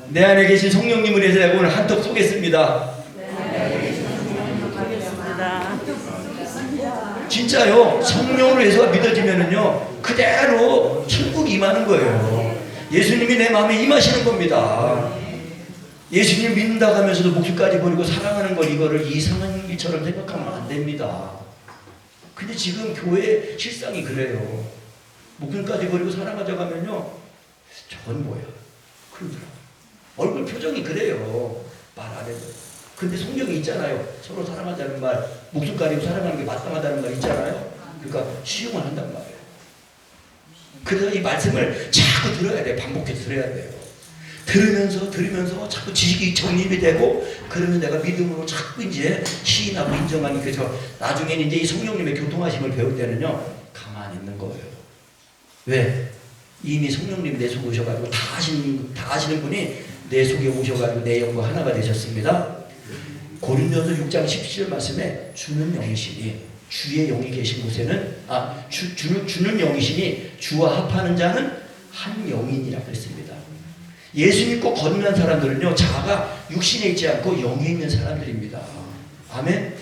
내 안에 계신 성령님을 위해서 내가 오늘 한턱 쏘겠습니다. 진짜요. 성령으로 해서 믿어지면은요 그대로 천국이 임하는 거예요. 예수님이 내 마음에 임하시는 겁니다. 예수님 믿는다고 하면서도 목숨까지 버리고 사랑하는 걸 이거를 이상한 일처럼 생각하면 안 됩니다. 근데 지금 교회 실상이 그래요. 목숨까지 버리고 사랑하자고 하면요 저건 뭐야 그러더라고요. 얼굴 표정이 그래요. 말 안 해도. 근데 성경이 있잖아요. 서로 사랑하자는 말, 목숨까지 사랑하는 게 마땅하다는 말 있잖아요. 그러니까 시험을 한단 말이에요. 그래서 이 말씀을 자꾸 들어야 돼요. 반복해서 들어야 돼요. 들으면서 자꾸 지식이 정립이 되고 그러면 내가 믿음으로 자꾸 이제 시인하고 인정하니 그래서 나중에는 이제 이 성령님의 교통하심을 배울 때는요 가만히 있는 거예요. 왜? 이미 성령님이 내 속에 오셔가지고 다 아시는 분이 내 속에 오셔가지고 내 영과 하나가 되셨습니다. 고린도서 6장 17절 말씀에 주는 영이시니 주의 영이 계신 곳에는 주는 영이시니 주와 합하는 자는 한 영인이라 그랬습니다. 예수 믿고 거듭난 사람들은요, 자아가 육신에 있지 않고 영에 있는 사람들입니다. 아멘.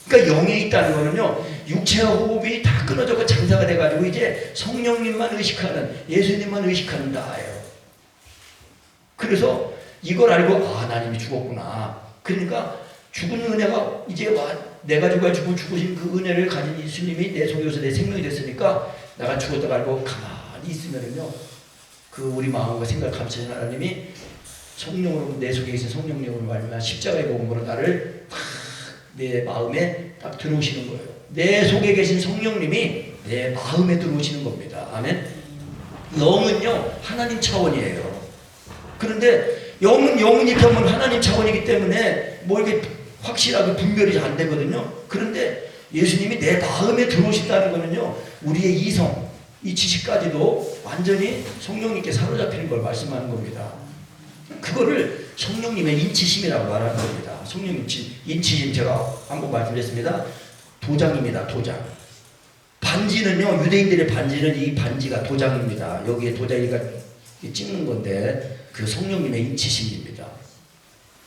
그러니까 영에 있다는 거는요, 육체와 호흡이 다 끊어져서 장사가 돼가지고 이제 성령님만 의식하는, 예수님만 의식하는 나예요. 그래서 이걸 알고 하나님이 죽었구나. 그러니까 죽은 은혜가 이제 내가 죽어가지고 죽으신 그 은혜를 가진 예수님이 내 속에서 내 생명이 됐으니까 내가 죽었다고 알고 가만히 있으면은요, 그 우리 마음과 생각을 감추신 하나님이 성령으로 내 속에 계신 성령님으로 말미암아 십자가의 복음으로 나를 내 마음에 딱 들어오시는 거예요. 내 속에 계신 성령님이 내 마음에 들어오시는 겁니다. 아멘. 영은요 하나님 차원이에요. 그런데 영은 이렇게 하면 하나님 차원이기 때문에 뭐 이렇게 확실하게 분별이 안 되거든요. 그런데 예수님이 내 마음에 들어오신다는 거는요, 우리의 이성, 이 지식까지도 완전히 성령님께 사로잡히는 걸 말씀하는 겁니다. 그거를 성령님의 인치심이라고 말하는 겁니다. 성령 인치심 제가 한번 말씀드렸습니다. 도장입니다. 도장. 반지는요, 유대인들의 반지는 이 반지가 도장입니다. 여기에 도장이가 찍는 건데 그 성령님의 인치심입니다.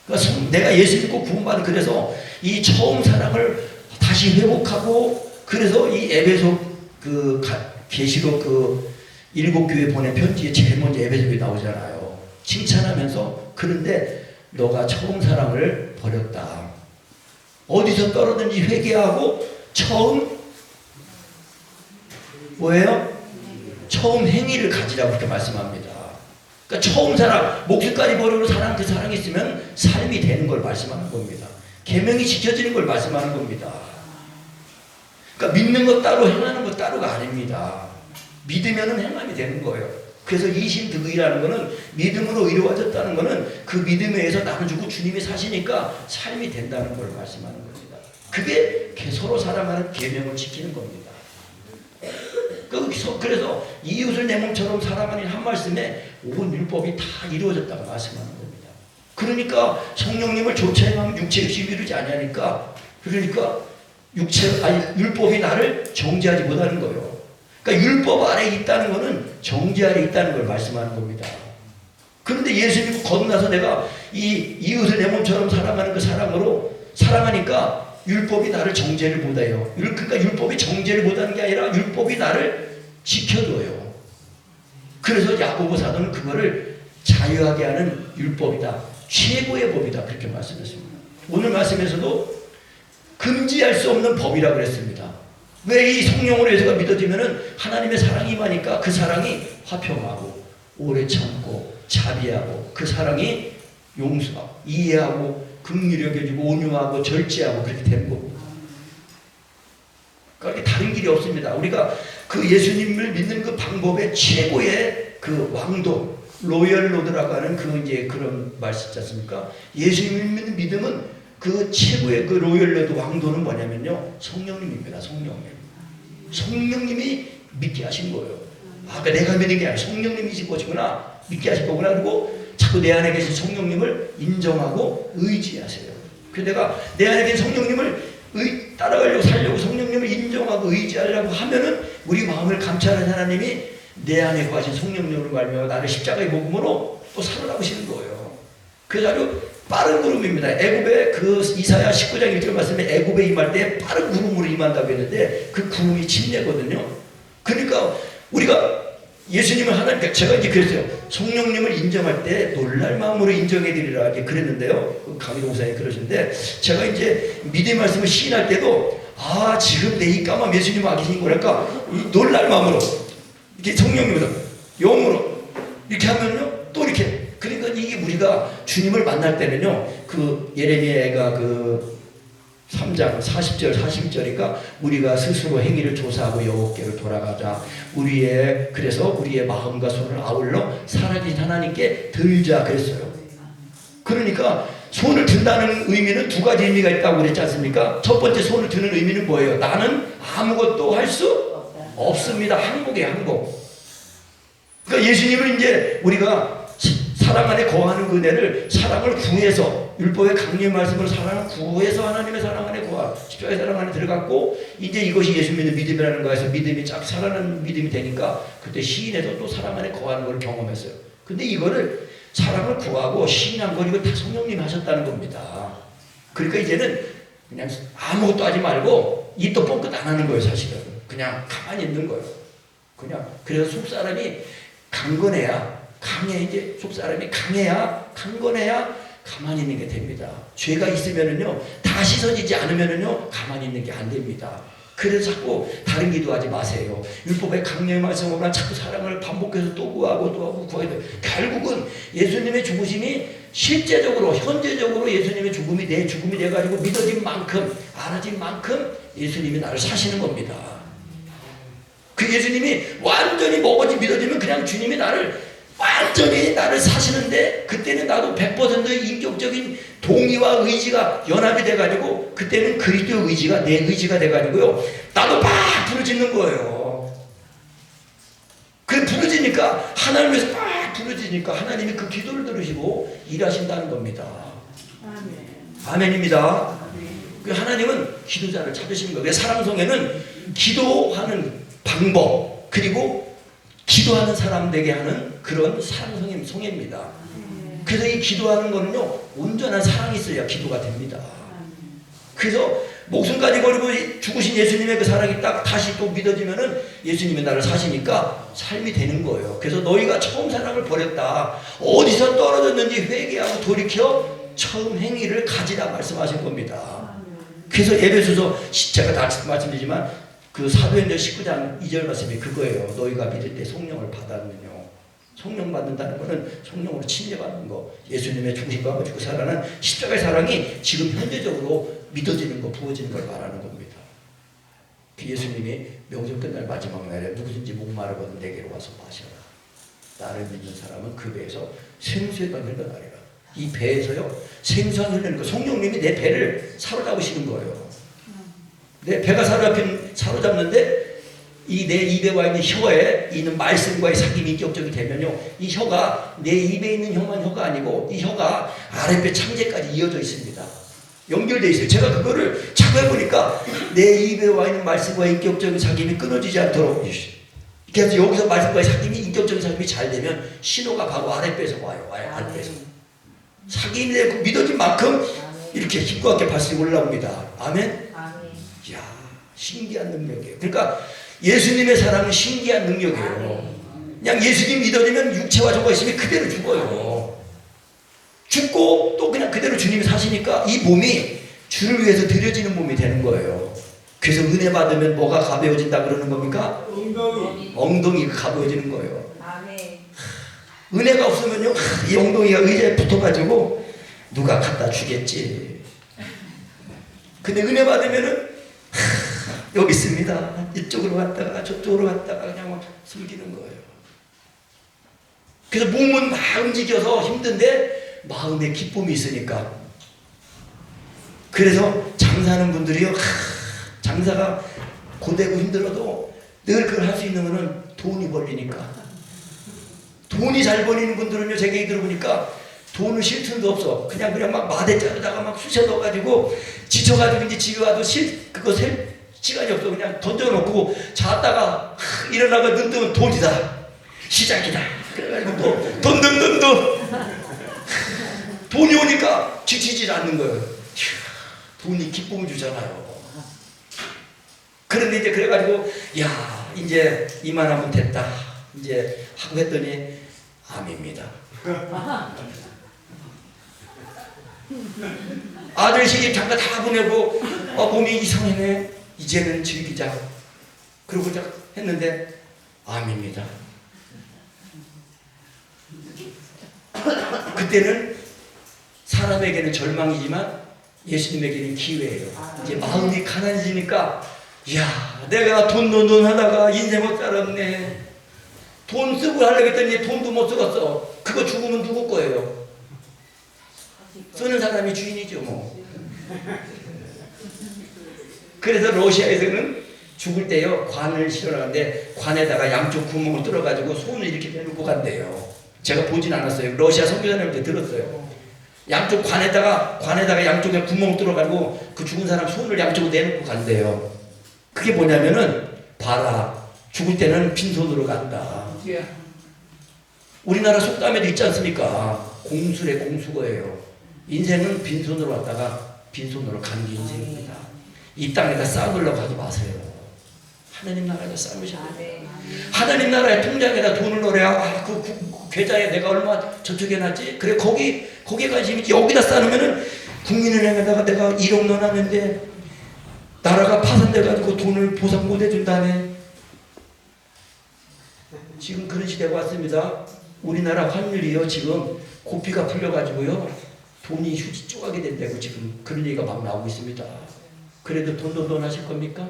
그러니까 내가 예수 믿고 구원받은, 그래서 이 처음 사랑을 다시 회복하고, 그래서 이 에베소 그 계시록 그 7교회 보낸 편지에 제일 먼저 에베소에 나오잖아요. 칭찬하면서, 그런데 너가 처음 사랑을 버렸다. 어디서 떨어든지 회개하고 처음 뭐예요? 처음 행위를 가지라고 그렇게 말씀합니다. 그러니까 처음 사랑, 목숨까지 버리고 사랑, 그 사랑이 있으면 삶이 되는 걸 말씀하는 겁니다. 계명이 지켜지는 걸 말씀하는 겁니다. 그러니까 믿는 것 따로 행하는 것 따로가 아닙니다. 믿으면 행함이 되는 거예요. 그래서 이신득의라는 거는 믿음으로 이루어졌다는 거는 그 믿음에 의해서 나는 주고 주님이 사시니까 삶이 된다는 걸 말씀하는 겁니다. 그게 서로 사랑하는 계명을 지키는 겁니다. 그래서 이웃을 내 몸처럼 사랑하는 한 말씀에 온 율법이 다 이루어졌다고 말씀하는 겁니다. 그러니까 성령님을 조차 행하면 육체 역시 이루지 아니하니까, 그러니까 율법이 나를 정죄하지 못하는 거예요. 그러니까 율법 아래 있다는 거는 정죄 아래 있다는 걸 말씀하는 겁니다. 그런데 예수 믿고 거듭나서 내가 이 이웃을 내 몸처럼 사랑하는 그 사랑으로 사랑하니까 율법이 나를 정죄를 못해요. 그러니까 율법이 정죄를 못하는 게 아니라 율법이 나를 지켜줘요. 그래서 야고보 사도는 그거를 자유하게 하는 율법이다, 최고의 법이다, 그렇게 말씀했습니다. 오늘 말씀에서도 금지할 수 없는 법이라고 그랬습니다. 왜? 이 성령으로 해서가 믿어지면은 하나님의 사랑이 임하니까 그 사랑이 화평하고 오래 참고 자비하고, 그 사랑이 용서하고 이해하고 긍휼히 여겨주고 온유하고 절제하고 그렇게 되는 겁니다. 그러니까 다른 길이 없습니다. 우리가 그 예수님을 믿는 그 방법의 최고의 그 왕도, 로열 로드라고 하는 그 이제 그런 말씀 있지 않습니까? 예수님을 믿는 믿음은 그 최고의 그 로열 로드 왕도는 뭐냐면요, 성령님입니다. 성령님이 믿게 하신 거예요. 그러니까 내가 믿는 게 아니라 성령님이신 것이구나, 믿게 하신 거구나. 그리고 자꾸 내 안에 계신 성령님을 인정하고 의지하세요. 그래서 내가 내 안에 계신 성령님을 따라가려고 살려고 성령님을 인정하고 의지하려고 하면은 우리 마음을 감찰하는 하나님이 내 안에 거하신 성령님으로 말미암아 나를 십자가의 복음으로 또 살아나오시는 거예요. 그래서 아주 빠른 구름입니다. 애굽의 그 이사야 19장 1절 말씀에 애굽에 임할 때 빠른 구름으로 임한다고 했는데 그 구름이 침례거든요. 그러니까 우리가 예수님을 하나님께, 제가 이제 그랬어요. 성령님을 인정할 때 놀랄 마음으로 인정해드리라 그랬는데요. 강희동 목사님이 그러시는데, 제가 이제 믿음의 말씀을 시인할 때도 지금 내 입가만 예수님 와 계신 거랄까, 놀랄 마음으로 이렇게 성령님으로 영으로 이렇게 하면요 또 이렇게, 그러니까 이게 우리가 주님을 만날 때는요, 그 예레미야가 그 3장 40절 41절이니까 우리가 스스로 행위를 조사하고 여호와께로 돌아가자. 그래서 우리의 마음과 손을 아울러 살아계신 하나님께 들자 그랬어요. 그러니까 손을 든다는 의미는 두 가지 의미가 있다고 그랬지 않습니까? 첫 번째, 손을 드는 의미는 뭐예요? 나는 아무것도 할 수 없습니다. 항복이에요, 항복. 그러니까 예수님을 이제 우리가 사랑 안에 거하는 그 은혜를 사랑을 구해서 율법의 강림의 말씀을 사랑을 구해서 하나님의 사랑 안에 거하 십자가의 사랑 안에 들어갔고 이제 이것이 예수 믿는 믿음이라는 거에서 믿음이 쫙 살아나는 믿음이 되니까 그때 시인에서 또 사랑 안에 거하는 걸 경험했어요. 근데 이거를 사랑을 구하고 시인한 거 이거 다 성령님이 하셨다는 겁니다. 그러니까 이제는 그냥 아무것도 하지 말고 입도 뻥끗 안 하는 거예요. 사실은 그냥 가만히 있는 거예요. 그냥 그래서 속사람이 강건해야 강해 이제 속사람이 강해야 강건해야 가만히 있는 게 됩니다. 죄가 있으면은요 다 씻어지지 않으면은요 가만히 있는 게 안 됩니다. 그래서 자꾸 다른 기도하지 마세요. 율법의 강령의 말씀으로 자꾸 사랑을 반복해서 또 구하고 또 하고 구하게 돼요. 결국은 예수님의 죽으심이 실제적으로 현재적으로 예수님의 죽음이 내 죽음이 돼가지고 믿어진 만큼 알아진 만큼 예수님이 나를 사시는 겁니다. 그 예수님이 완전히 먹어지 믿어지면 그냥 주님이 나를 완전히 나를 사시는데 그때는 나도 100%의 인격적인 동의와 의지가 연합이 돼가지고 그때는 그리스도의 의지가 내 의지가 돼가지고요 나도 막 부르짖는 거예요. 그 부르짖으니까 하나님에서 막 부르짖으니까 하나님이 그 기도를 들으시고 일하신다는 겁니다. 아멘입니다. 그 하나님은 기도자를 찾으시는 거예요. 사랑성에는 기도하는 방법 그리고 기도하는 사람 되게 하는 그런 사랑성의 성애입니다. 그래서 이 기도하는 거는요 온전한 사랑이 있어야 기도가 됩니다. 그래서 목숨까지 걸고 죽으신 예수님의 그 사랑이 딱 다시 또 믿어지면은 예수님이 나를 사시니까 삶이 되는 거예요. 그래서 너희가 처음 사랑을 버렸다. 어디서 떨어졌는지 회개하고 돌이켜 처음 행위를 가지라 말씀하신 겁니다. 그래서 에베소서 제가 다 말씀드리지만 그 사도행전 19장 2절 말씀이 그거예요. 너희가 믿을 때 성령을 받았느냐. 성령 받는다는 것은 성령으로 침례받는 거. 예수님의 중심과 죽고 살아난 십자가의 사랑이 지금 현재적으로 믿어지는 거, 부어지는 걸 말하는 겁니다. 그 예수님이 명절 끝날 마지막 날에 누구든지 목마르거든 내게로 와서 마셔라. 나를 믿는 사람은 그 배에서 생수가 흘러나리라. 이 배에서요 생수가 흘러는 거. 성령님이 내 배를 사로잡으시는 거예요. 내 배가 사로잡는데 이 내 입에 와 있는 혀에 있는 말씀과의 사귐이 인격적이 되면요 이 혀가 내 입에 있는 혀만 혀가 아니고 이 혀가 아랫배 창제까지 이어져 있습니다. 연결되어 있어요. 제가 그거를 자꾸 해보니까 내 입에 와 있는 말씀과의 인격적인 사귐이 끊어지지 않도록 그래서 여기서 말씀과의 사귐이 인격적인 사귐이 잘 되면 신호가 바로 아랫배에서 와요. 아랫배에서 사귐이 되고 믿어진 만큼 이렇게 힘과 함께 발성이 올라옵니다. 아멘. 이야 신기한 능력이에요. 그러니까 예수님의 사랑은 신기한 능력이에요. 그냥 예수님 믿어지면 육체와 저가 있으면 그대로 죽어요. 죽고 또 그냥 그대로 주님이 사시니까 이 몸이 주를 위해서 드려지는 몸이 되는 거예요. 그래서 은혜 받으면 뭐가 가벼워진다 그러는 겁니까? 엉덩이가 가벼워지는 거예요. 은혜가 없으면요 이 엉덩이가 의자에 붙어가지고 누가 갖다 주겠지. 근데 은혜 받으면은 여기 있습니다. 이쪽으로 갔다가 저쪽으로 갔다가 그냥 막 숨기는 거예요. 그래서 몸은 막 움직여서 힘든데 마음에 기쁨이 있으니까. 그래서 장사하는 분들이요 장사가 고되고 힘들어도 늘 그걸 할 수 있는 거는 돈이 벌리니까. 돈이 잘 벌리는 분들은요 제가 얘기 들어보니까 돈을 쉴 틈도 없어. 그냥 막 마대 자르다가 막 쑤셔 넣어가지고 지쳐가지고 이제 집에 와도 그거 셀 시간이 없어. 그냥 던져놓고 잤다가 일어나가 눈 뜨면 돈이다. 시작이다. 그래가지고 또 돈. 돈이 오니까 지치질 않는 거예요. 돈이 기쁨을 주잖아요. 그런데 이제 그래가지고 야 이제 이만하면 됐다. 이제 하고 했더니 암입니다. 아들 시집 잠깐 다 보내고 몸이 이상하네. 이제는 즐기자. 그러고 딱 했는데 암입니다. 그때는 사람에게는 절망이지만 예수님에게는 기회예요. 이제 마음이 가난해지니까 야 내가 돈 하다가 인생 못 살았네. 돈 쓰고 하려고 했더니 돈도 못 쓰겠어. 그거 죽으면 누구 거예요? 쓰는 사람이 주인이죠 뭐. 그래서 러시아에서는 죽을 때요 관을 실어나가는데 관에다가 양쪽 구멍을 뚫어가지고 손을 이렇게 대놓고 간대요. 제가 보진 않았어요. 러시아 선교사님한테 들었어요. 양쪽 관에다가 양쪽에 구멍 뚫어가지고 그 죽은 사람 손을 양쪽으로 내놓고 간대요. 그게 뭐냐면은 봐라, 죽을 때는 빈손으로 간다. 우리나라 속담에도 있지 않습니까? 공수래 공수거예요. 인생은 빈손으로 왔다가 빈손으로 가는 게 인생입니다. 이 땅에다 쌓으려고 하지 마세요. 하나님 나라에다 쌓으셔야 돼요. 하나님 나라의 통장에다 돈을 넣어야 그 계좌에 내가 얼마 저축해 놨지? 그래 거기에 관심이 있지. 여기다 쌓으면은 국민은행에다가 내가 1억 넣어놨는데 나라가 파산돼가지고 돈을 보상 못 해준다네. 지금 그런 시대가 왔습니다. 우리나라 환율이요 지금 고피가 풀려가지고요 돈이 휴지 쪼가게 된다고 지금 그런 얘기가 막 나오고 있습니다. 그래도 돈 하실 겁니까?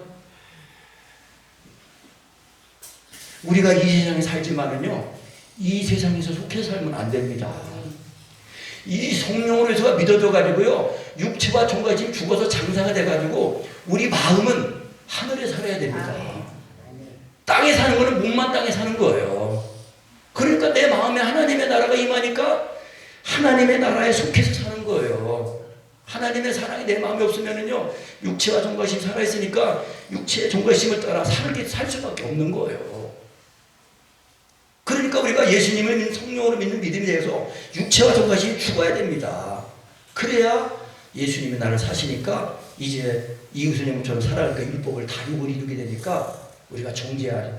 우리가 이 세상에 살지만은요 이 세상에서 속해 살면 안 됩니다. 이 성령으로 해서 믿어져 가지고요 육체와 종과 지금 죽어서 장사가 돼 가지고 우리 마음은 하늘에 살아야 됩니다. 땅에 사는 거는 몸만 땅에 사는 거예요. 그러니까 내 마음에 하나님의 나라가 임하니까 하나님의 나라에 속해서 사는 거예요. 하나님의 사랑이 내 마음에 없으면은요 육체와 종과심 살아있으니까 육체의 종과심을 따라 살 수밖에 없는 거예요. 그러니까 우리가 예수님을 믿는 성령으로 믿는 믿음에 대해서 육체와 종과심이 죽어야 됩니다. 그래야 예수님이 나를 사시니까 이제 이웃님처럼 살아가니까 율법을 다 육을 이루게 되니까 우리가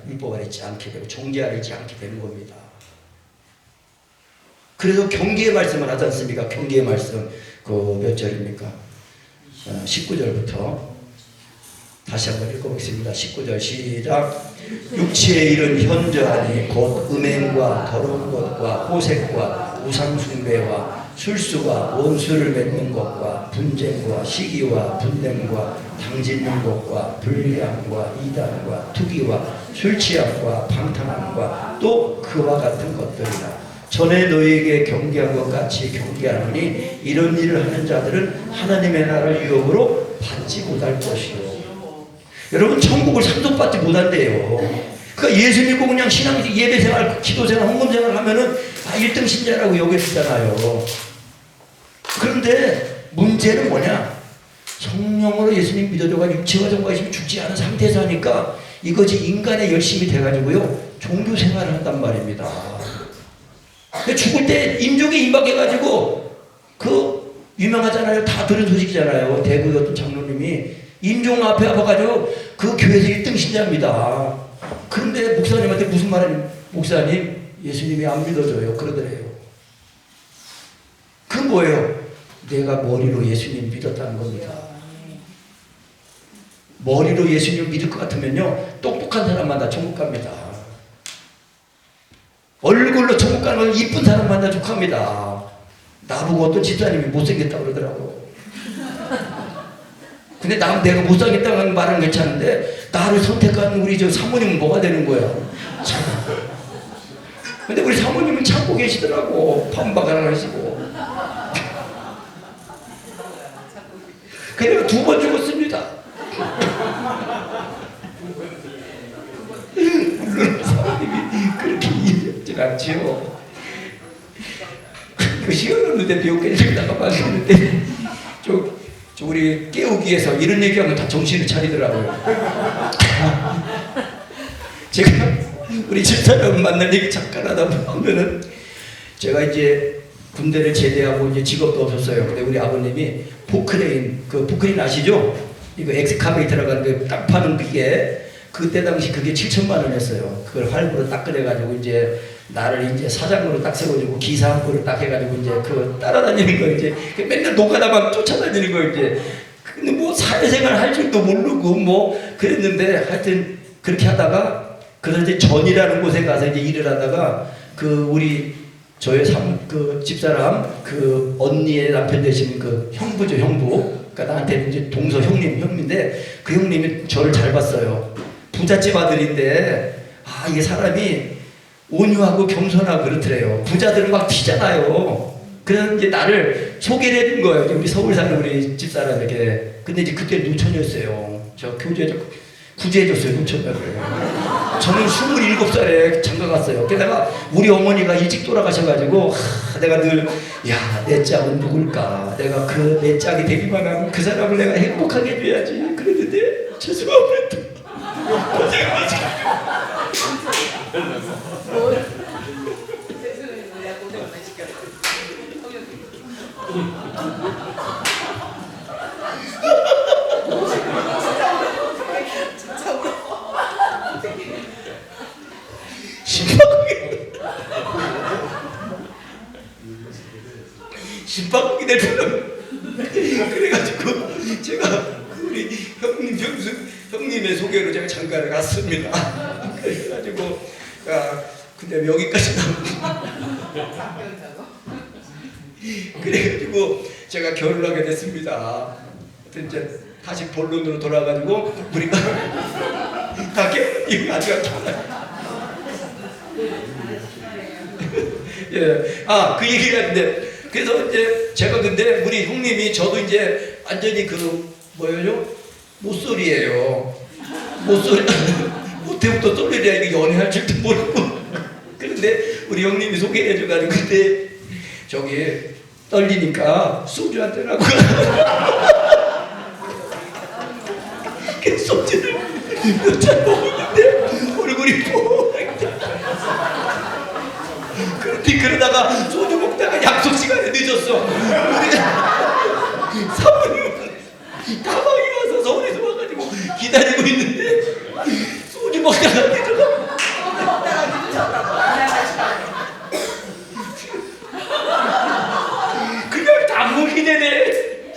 율법 아래 있지 않게 되고 정죄 아래 있지 않게 되는 겁니다. 그래서 경계의 말씀을 하지 않습니까? 경계의 말씀 그 몇 절입니까? 19절부터 다시 한번 읽어보겠습니다. 19절 시작. 육체의 일은 현저하니 곧 음행과 더러운 것과 호색과 우상숭배와 술수와 원수를 맺는 것과 분쟁과 시기와 분냄과 당짓는 것과 불량과 이단과 투기와 술취함과 방탕함과 또 그와 같은 것들이라. 전에 너희에게 경계한 것 같이 경계하노니 이런 일을 하는 자들은 하나님의 나라를 유업으로 받지 못할 것이요. 여러분 천국을 상속받지 못한대요. 그러니까 예수 믿고 그냥 신앙 예배생활 기도생활 헌금생활 하면은 1등 신자라고 여겨지잖아요. 그런데 문제는 뭐냐, 성령으로 예수님 믿어줘가지고 육체와 종과심이 죽지 않은 상태에서 하니까 이것이 인간의 열심이 돼가지고요 종교생활을 한단 말입니다. 죽을 때 임종에 임박해가지고 그 유명하잖아요. 다 들은 소식이잖아요. 대구의 어떤 장로님이 임종 앞에 아파가지고 그 교회에서 1등 신자입니다. 그런데 목사님한테 무슨 말을, 목사님 예수님이 안 믿어줘요 그러더래요. 그 뭐예요? 내가 머리로 예수님 믿었다는 겁니다. 머리로 예수님 믿을 것 같으면요 똑똑한 사람만 다 천국 갑니다. 얼굴로 천국 가는 건 이쁜 사람만 다 족합니다. 나보고 어떤 집사님이 못생겼다고 그러더라고. 근데 내가 못생겼다는 말은 괜찮은데 나를 선택한 우리 저 사모님은 뭐가 되는 거야? 참. 근데 우리 사모님은 참고 계시더라고. 판박을 하시고. 그래서 2번 죽었습니다. 물론 사모님이 그렇게 이해하지 않지요. 그 시간 없는데 배우까지 나가고 하셨는데 저 우리 깨우기 위해서 이런 얘기하면 다 정신을 차리더라고요. 제가 우리 집사람 만날 얘기 잠깐 하다 보면은 제가 이제 군대를 제대하고 이제 직업도 없었어요. 근데 우리 아버님이 포크레인, 그 포크레인 아시죠? 이거 엑스카베이터라고 하는 게 딱 파는 그게 그때 당시 그게 7천만 원이었어요. 그걸 할부로 딱 그래가지고 이제 나를 이제 사장으로 딱 세워주고 기사 한 부를 딱 해가지고 이제 그 따라다니는 거 이제 맨날 노가다만 쫓아다니는 거 이제. 근데 뭐 사회생활 할 줄도 모르고 뭐 그랬는데 하여튼 그렇게 하다가 그래서 이제 전이라는 곳에 가서 이제 일을 하다가 그 우리 저의 그 집사람 그 언니의 남편 되시는 그 형부죠, 형부. 그러니까 나한테 이제 동서 형님인데 그 형님이 저를 잘 봤어요. 부잣집 아들인데 이게 사람이 온유하고 겸손하고 그렇더래요. 부자들은 막 튀잖아요. 그래서 이제 나를 소개를 해준 거예요. 우리 서울 사는 우리 집사람에게. 근데 이제 그때 노처녀였어요. 저 교제 구제해줬어요, 노천ber을. 저는 27살에 장가 갔어요. 게다가 우리 어머니가 일찍 돌아가셔가지고 내가 늘 내 짝은 누굴까? 내가 그 내 짝이 되기만 하면 그 사람을 내가 행복하게 해줘야지. 그랬는데 죄송합니다. 고생 많으시고. 신박하게 대표는 그래가지고 제가 우리 형님의 소개로 제가 장가를 갔습니다. 그래가지고 근데 여기까지 나옵니다. 그래가지고 제가 결혼을 하게 됐습니다. 이제 다시 본론으로 돌아가지고 우리가 다 결혼이 아주 그 얘기가 있는데, 그래서 이제 제가 근데 우리 형님이 저도 이제 완전히 뭐예요? 못소리예요. 못소리. 못해부터 소리를 이게 연애할 줄도 모르고. 그런데 우리 형님이 소개해줘가지고 근데 저기 떨리니까 소주 한 잔 하고. 그 소주를 몇 잔 먹었는데 얼굴이 뽀얗게. 그러다가 소주 먹다가 약속 시간에 늦었어. 우리 사모님은 가방이 와서 서울에서 와가지고 기다리고 있는데 소주 먹다가 늦어서 그냥 다 먹이 되네.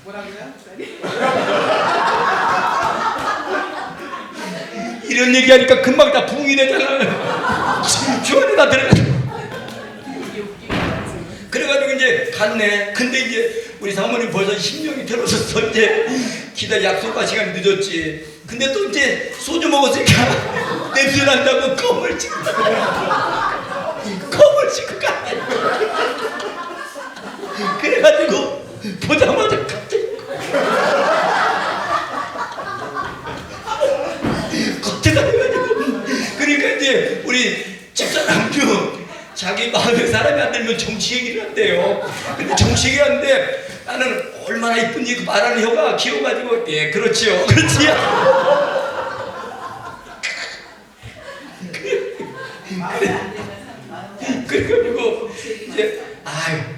뭐라고요? 이런 얘기하니까 금방 다 붕이 되잖아요. 주원에다 들어가지고. 그래가지고 이제 갔네. 근데 이제 우리 사모님 벌써 심령이 들어섰어. 이제 약속할 시간이 늦었지. 근데 또 이제 소주 먹었으니까 냄새 난다고 껌을 찍고 가. 그래가지고 보자마자 갑자기 겉에가 돼가지고. 그러니까 이제 우리 집사람도 자기 마음에 사람이 안 들면 정치 얘기를 한대요. 근데 정치 얘기 하는데 나는 얼마나 이쁜지 그 말하는 혀가 귀여워가지고 그렇지요. 그렇지요. 그래가지고 이제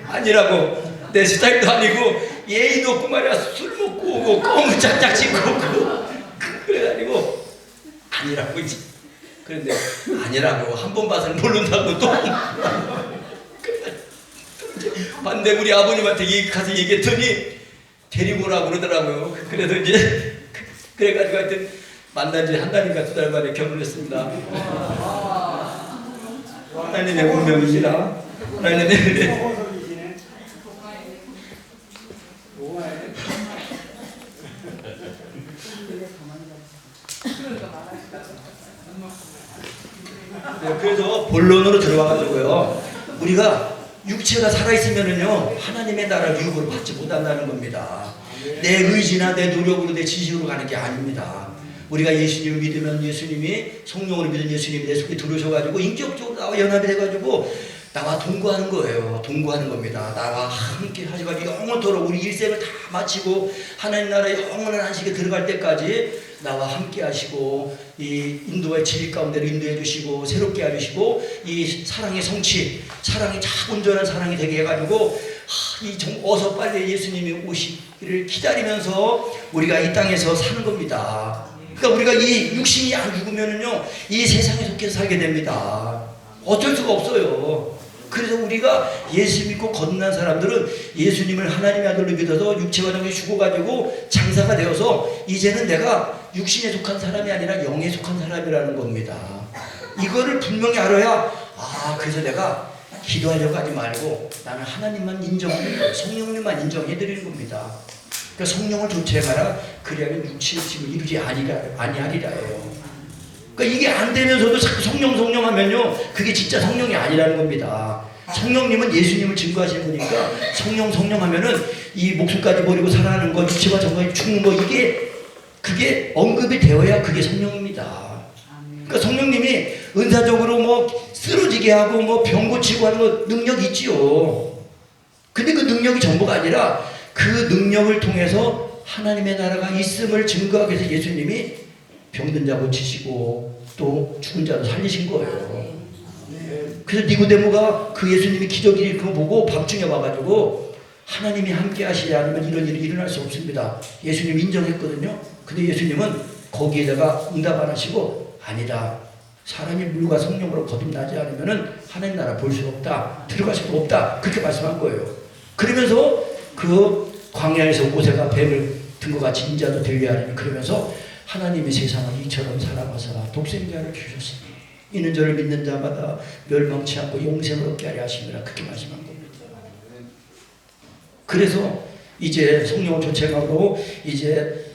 아니라고, 내 스타일도 아니고 예의도 없고 말이야. 술 먹고 오고 껌을 짝짝 씹고 오고. 그래가지고 아니라고 이제. 그런데 아니라고 한 번 봐서는 모른다고 또. 반대 우리 아버님한테 가서 얘기했더니 데리고 오라고 그러더라고요. 그래서 이제 그래가지고 하여튼 만난 지 한 달인가 두 달 만에 결혼했습니다. 하나님의 운명입니다. 하나님의 그래서 본론으로 들어와가지고요, 우리가 육체가 살아있으면은요 하나님의 나라 유업을 받지 못한다는 겁니다. 내 의지나 내 노력으로 내 지식으로 가는 게 아닙니다. 우리가 예수님을 믿으면 예수님이, 성령으로 믿은 예수님이 내 속에 들어오셔가지고 인격적으로 나와 연합이 돼가지고 나와 동거하는 거예요. 동거하는 겁니다. 나와 함께 하셔가지고 영원토록 우리 일생을 다 마치고 하나님 나라의 영원한 안식에 들어갈 때까지 나와 함께 하시고 이 인도의 진리 가운데로 인도해 주시고 새롭게 해주시고 이 사랑의 성취, 사랑이 참 온전한 사랑이 되게 해가지고 어서 빨리 예수님이 오시기를 기다리면서 우리가 이 땅에서 사는 겁니다. 그러니까 우리가 이 육신이 안 죽으면은요 이 세상에 속해 살게 됩니다. 어쩔 수가 없어요. 그래서 우리가 예수 믿고 거듭난 사람들은 예수님을 하나님의 아들로 믿어서 육체와 영이 죽어가지고 장사가 되어서 이제는 내가 육신에 속한 사람이 아니라 영에 속한 사람이라는 겁니다. 이거를 분명히 알아야 그래서 내가 기도하려고 하지 말고 나는 하나님만 인정하는 거예요. 성령님만 인정해드리는 겁니다. 그러니까 성령을 조치해가라. 그리하면 육체의 짐을 이루지 아니하리라예요. 그러니까 이게 안 되면서도 자꾸 성령 하면요 그게 진짜 성령이 아니라는 겁니다. 성령님은 예수님을 증거하시는 거니까 성령 하면은 이 목숨까지 버리고 살아가는 거, 육체와 정말 죽는 거, 이게 그게 언급이 되어야 그게 성령입니다. 그러니까 성령님이 은사적으로 뭐 쓰러지게 하고 뭐 병 고치고 하는 거 능력 있지요. 근데 그 능력이 전부가 아니라 그 능력을 통해서 하나님의 나라가 있음을 증거하기 위해서 예수님이 병든 자 고치시고 또 죽은 자도 살리신 거예요. 그래서 니고데모가 그 예수님이 기적을 일으키는 거 보고 밤중에 와가지고 하나님이 함께 하시지 않으면 이런 일이 일어날 수 없습니다. 예수님 인정했거든요. 근데 예수님은 거기에다가 응답 안 하시고 아니다. 사람이 물과 성령으로 거듭나지 않으면 하나님 나라 볼 수 없다. 들어갈 수도 없다. 그렇게 말씀한 거예요. 그러면서 그 광야에서 모세가 뱀을 든 것 같이 인자도 들려야 하니 그러면서 하나님이 세상을 이처럼 사랑하사 독생자를 주셨으니 이는 저를 믿는 자마다 멸망치 않고 영생을 얻게 하려 하심이라 그렇게 말씀한 겁니다. 그래서 이제 성령을 조체하고 이제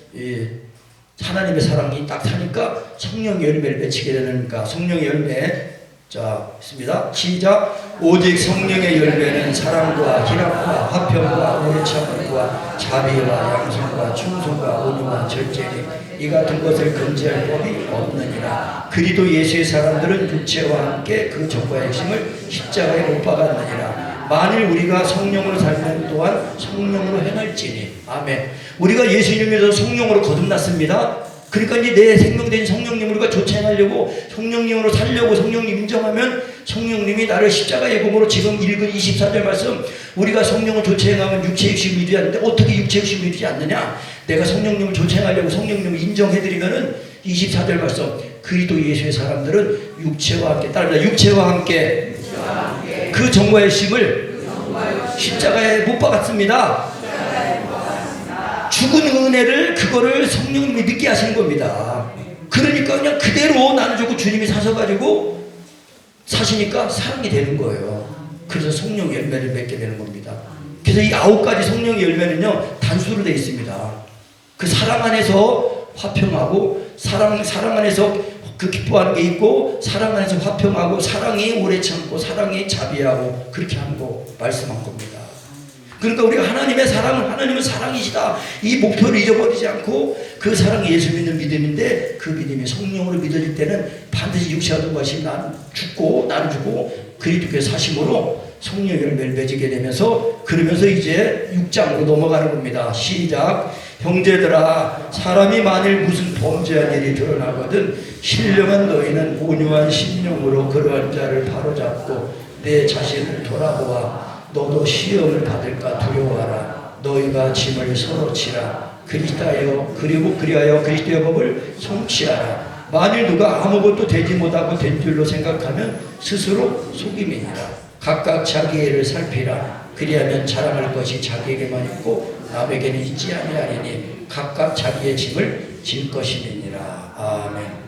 하나님의 사랑이 딱 타니까 성령의 열매를 맺히게 되니까 성령의 열매 자 있습니다. 시작. 오직 성령의 열매는 사랑과 희락과 화평과 오래 참음과 자비와 양선과 충성과 온유와 절제니 이 같은 것을 금지할 법이 없느니라. 그리도 예수의 사람들은 육체와 함께 그 전과의 핵심을 십자가에 못 박았느니라. 만일 우리가 성령으로 살면 또한 성령으로 행할지니. 아멘. 우리가 예수님에서 성령으로 거듭났습니다. 그러니까 이제 내 생명된 성령님 우리가 조차하려고 성령님으로 살려고 성령님 인정하면 성령님이 나를 십자가의 공으로 지금 읽은 24절 말씀 우리가 성령을 조차행하면 육체 육신을 이루지 않는데 어떻게 육체 육신을 이루지 않느냐. 내가 성령님을 조차행하려고 성령님을 인정해드리면은 24절 말씀 그리도 예수의 사람들은 육체와 함께 따릅니다. 육체와 함께 그 정과의 심을 십자가에 못 박았습니다. 죽은 은혜를 그거를 성령님이 믿게 하시는 겁니다. 그러니까 그냥 그대로 나눠주고 주님이 사셔가지고 사시니까 사랑이 되는 거예요. 그래서 성령 열매를 맺게 되는 겁니다. 그래서 이 9가지 성령의 열매는요 단수로 되어 있습니다. 그 사랑 안에서 화평하고 사랑 안에서 그 기뻐하는 게 있고 사랑 안에서 화평하고 사랑이 오래 참고 사랑이 자비하고 그렇게 하는 거 말씀한 겁니다. 그러니까 우리가 하나님의 사랑은 하나님은 사랑이시다 이 목표를 잊어버리지 않고 그 사랑이 예수 믿는 믿음인데 그 믿음이 성령으로 믿어질 때는 반드시 육체와 동과시 나는 죽고 나는 죽고 그리스도께서 사심으로 성령 열매를 맺게 되면서 그러면서 이제 6장으로 넘어가는 겁니다. 시작. 형제들아 사람이 만일 무슨 범죄한 일이 드러나거든 신령한 너희는 온유한 심령으로 그러한 자를 바로잡고 내 자신을 돌아보아 너도 시험을 받을까 두려워하라. 너희가 짐을 서로 지라. 그리하여 그리스도의 법을 성취하라. 만일 누가 아무것도 되지 못하고 된 줄로 생각하면 스스로 속임이니라. 각각 자기 일을 살피라. 그리하면 자랑할 것이 자기에게만 있고 남에게는 있지 아니하리니 각각 자기의 짐을 질 것임이니라. 아멘.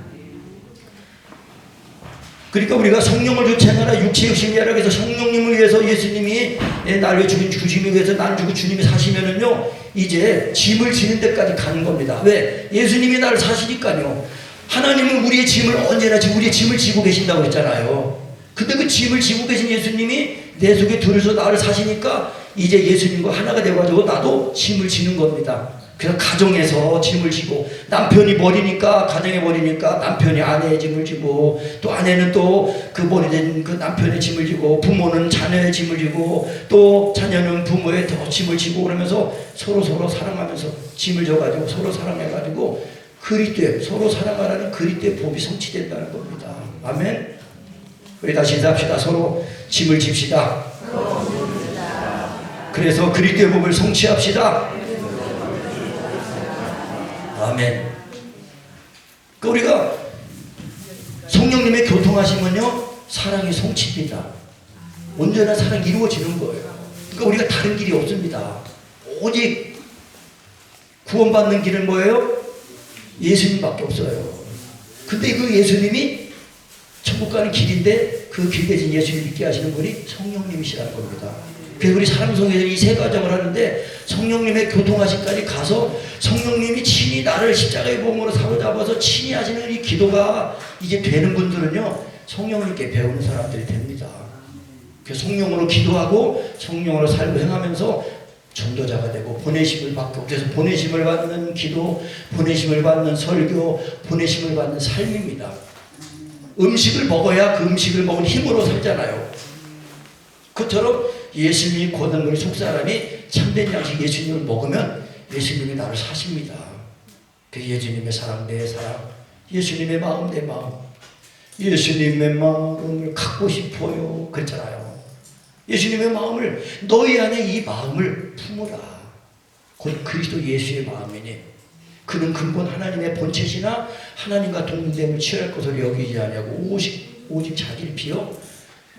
그러니까 우리가 성령을 조차하라 육체 육신이라 해서 성령님을 위해서 예수님이 나를 죽인 주님을 위해서 나를 주고 주님이 사시면은요 이제 짐을 지는 데까지 가는 겁니다. 왜? 예수님이 나를 사시니까요. 하나님은 우리의 짐을 언제나 우리의 짐을 지고 계신다고 했잖아요. 근데 그 짐을 지고 계신 예수님이 내 속에 들어서 나를 사시니까 이제 예수님과 하나가 되어가지고 나도 짐을 지는 겁니다. 그래서 가정에서 짐을 지고 남편이 버리니까 가정에 버리니까 남편이 아내의 짐을 지고 또 아내는 또 그 버리된 그 남편의 짐을 지고 부모는 자녀의 짐을 지고 또 자녀는 부모의 더 짐을 지고 그러면서 서로 사랑하면서 짐을 져가지고 서로 사랑해가지고 그리스도의 서로 사랑하라는 그리스도의 법이 성취된다는 겁니다. 아멘. 우리 다시 인사합시다. 서로 짐을 집시다. 그래서 그리스도의 법을 성취합시다. 아멘. 그러니까 우리가 성령님의 교통하시면요 사랑이 성취됩니다. 언제나 사랑이 이루어지는 거예요. 그러니까 우리가 다른 길이 없습니다. 오직 구원받는 길은 뭐예요? 예수님밖에 없어요. 근데 그 예수님이 천국 가는 길인데 그 길 대신 예수님 믿게 하시는 분이 성령님이시라는 겁니다. 그래서 우리 사랑성에서 이 세 가정을 하는데 성령님의 교통하심까지 가서 성령님이 친히 나를 십자가의 몸으로 사로잡아서 친히 하시는 이 기도가 이제 되는 분들은요 성령님께 배우는 사람들이 됩니다. 그래서 성령으로 기도하고 성령으로 살고 행하면서 전도자가 되고 보내심을 받고, 그래서 보내심을 받는 기도, 보내심을 받는 설교, 보내심을 받는 삶입니다. 음식을 먹어야 그 음식을 먹은 힘으로 살잖아요. 그처럼 예수님이 고난을 속사람이 참된 양식 예수님을 먹으면 예수님이 나를 사십니다. 그 예수님의 사랑, 내 사랑, 예수님의 마음, 내 마음, 예수님의 마음을 갖고 싶어요 그랬잖아요. 예수님의 마음을, 너희 안에 이 마음을 품으라. 곧 그리스도 예수의 마음이니 그는 근본 하나님의 본체시나 하나님과 동등됨을 취할 것을 여기지 아니하고 오직 자기를 비워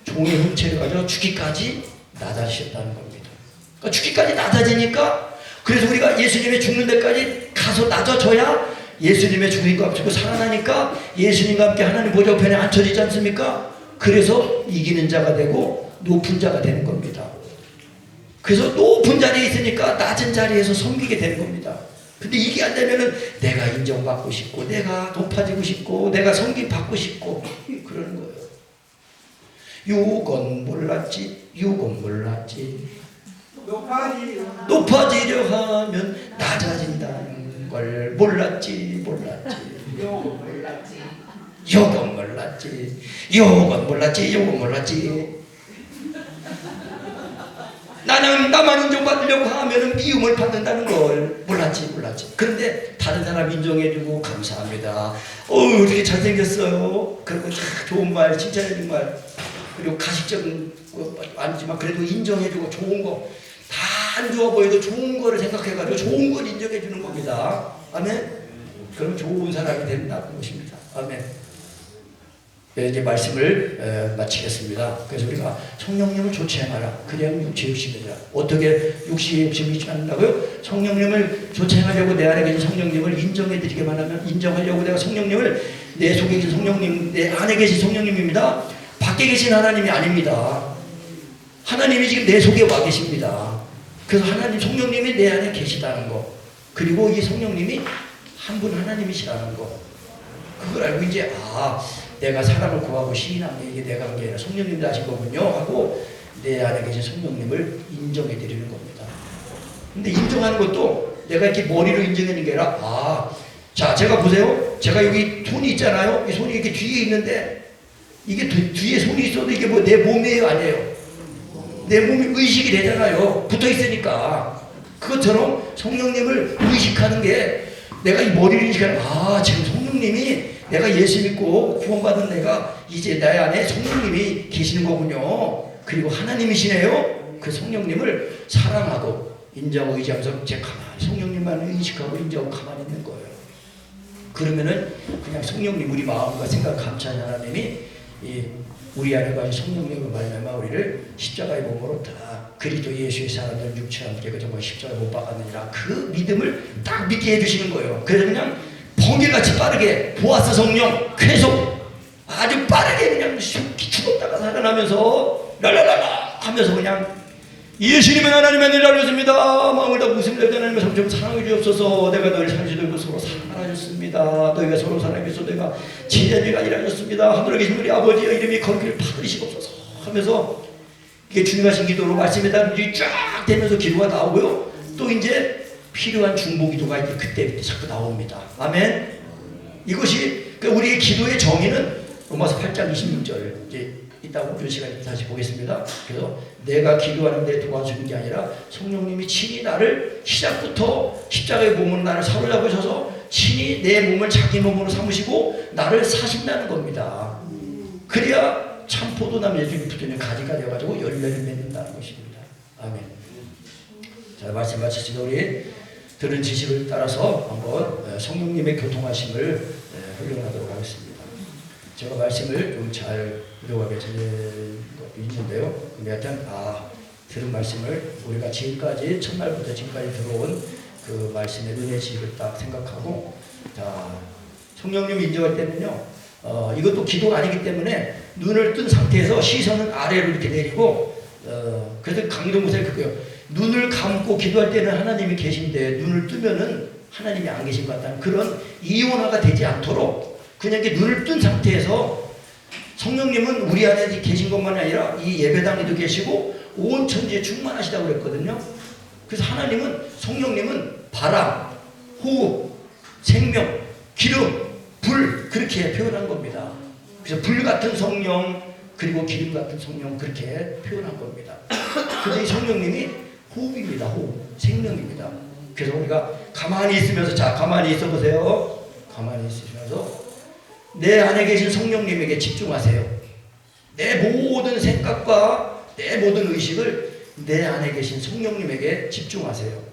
종의 형체를 가져 죽기까지 낮아지셨다는 겁니다. 그러니까 죽기까지 낮아지니까, 그래서 우리가 예수님의 죽는 데까지 가서 낮아져야 예수님의 죽음과 합치고 살아나니까 예수님과 함께 하나님 보좌 우편에 앉혀지지 않습니까? 그래서 이기는 자가 되고 높은 자가 되는 겁니다. 그래서 높은 자리에 있으니까 낮은 자리에서 섬기게 되는 겁니다. 근데 이게 안 되면은 내가 인정받고 싶고, 내가 높아지고 싶고, 내가 섬김 받고 싶고, 그러는 거예요. 육은 몰랐지, 육은 몰랐지. 높아지려 하면 낮아진다는 걸 몰랐지, 몰랐지. 욕은 몰랐지. 욕은 몰랐지, 욕은 몰랐지, 욕은 몰랐지. 나는 나만 인정받으려고 하면 미움을 받는다는 걸 몰랐지, 몰랐지. 그런데 다른 사람 인정해주고 감사합니다. 어떻게 잘생겼어요. 그리고 좋은 말, 칭찬해준 말, 그리고 가식적인 거 아니지만 그래도 인정해주고 좋은 거, 다 안 좋아 보여도 좋은 거를 생각해가지고 좋은 걸 인정해주는 겁니다. 아멘. 그럼 좋은 사람이 된다는 것입니다. 아멘. 이제 말씀을 마치겠습니다. 그래서 우리가 성령님을 좋지 않아라. 그냥 육체 욕심이라. 어떻게 육체의 욕심이 있지 않는다고요? 성령님을 좋지 않으려고 내 안에 계신 성령님을 인정해드리기만 하면, 인정하려고 내가 성령님을, 내 속에 계신 성령님, 내 안에 계신 성령님입니다. 밖에 계신 하나님이 아닙니다. 하나님이 지금 내 속에 와 계십니다. 그래서 하나님, 성령님이 내 안에 계시다는 거, 그리고 이 성령님이 한 분 하나님이시라는 거, 그걸 알고 이제 내가 사람을 구하고 시인한 게 이게 내가 한 게 아니라 성령님이 하신 거군요 하고 내 안에 계신 성령님을 인정해 드리는 겁니다. 근데 인정하는 것도 내가 이렇게 머리로 인정하는 게 아니라, 자, 제가 보세요. 제가 여기 손이 있잖아요. 이 손이 이렇게 뒤에 있는데, 이게 뒤에 손이 있어도 이게 뭐 내 몸이에요, 아니에요? 내 몸이 의식이 되잖아요. 붙어 있으니까. 그것처럼 성령님을 의식하는 게, 내가 이 머리를 인식하는, 지금 성령님이, 내가 예수 믿고 구원받은 내가 이제 내 안에 성령님이 계시는 거군요. 그리고 하나님이시네요. 그 성령님을 사랑하고 인정하고 의지하면서 제가 가만히 성령님만 인식하고 인정하고 가만히 있는 거예요. 그러면은 그냥 성령님, 우리 마음과 생각 감찰하는 하나님이 우리 안에 가진 성령님을 말미암아 우리를 십자가의 몸으로 다 그리스도 예수의 사람들 육체와 함께 그 정말 십자가에 못 박았느니라, 그 믿음을 딱 믿게 해주시는 거예요. 그래서 그냥 번개같이 빠르게 보아스 성령 계속 아주 빠르게 그냥 죽었다가 살아나면서 랄랄랄라 하면서 그냥 예수님은 하나님의 일을 알렸습니다. 마음을 다 웃음을 하나님의 성령 사랑해 주옵소서. 내가 너희를 살리시고 서로 사랑하셨습니다. 너희가 서로 사랑해서 너희가 제자들과 일하셨습니다. 하늘에 계신 우리 아버지의 이름이 거룩을 받으시옵소서 하면서, 이게 중요하신 기도로 말씀에 따른 쫙 되면서 기도가 나오고요. 또 이제 필요한 중보 기도가 이제 그때 자꾸 나옵니다. 아멘. 이것이 우리의 기도의 정의는 로마서 8장 26절, 이제 이따가 오늘 시간에 다시 보겠습니다. 그래서 내가 기도하는데 도와주는 게 아니라 성령님이 친히 나를 시작부터 십자가의 몸으로 나를 사로잡으셔서 친히 내 몸을 자기 몸으로 삼으시고 나를 사신다는 겁니다. 그래야 참 포도나무 예수님이 붙으면 가지가 되어가지고 열매를 맺는다는 것입니다. 아멘. 자, 말씀 마치시고 우리 들은 지식을 따라서 한번 성령님의 교통하심을 훈련하도록 하겠습니다. 제가 말씀을 좀 잘 이루어가게 될 것도 있는데요. 근데 하여튼 들은 말씀을 우리가 지금까지 첫날부터 지금까지 들어온 그 말씀의 은혜 지식을 딱 생각하고, 자, 성령님 인정할 때는요, 이것도 기도가 아니기 때문에 눈을 뜬 상태에서 시선은 아래로 이렇게 내리고, 그래서 강의도 못해 그거요. 눈을 감고 기도할 때는 하나님이 계신데 눈을 뜨면은 하나님이 안 계신 것 같다는 그런 이원화가 되지 않도록 그냥 이렇게 눈을 뜬 상태에서, 성령님은 우리 안에 계신 것만 아니라 이 예배당에도 계시고 온 천지에 충만하시다고 그랬거든요. 그래서 하나님은, 성령님은 바람, 호흡, 생명, 기름, 불, 그렇게 표현한 겁니다. 그래서 불 같은 성령, 그리고 기름 같은 성령, 그렇게 표현한 겁니다. 근데 이 성령님이 호흡입니다. 호흡, 생명입니다. 그래서 우리가 가만히 있으면서, 자, 가만히 있어 보세요. 가만히 있으시면서 내 안에 계신 성령님에게 집중하세요. 내 모든 생각과 내 모든 의식을 내 안에 계신 성령님에게 집중하세요.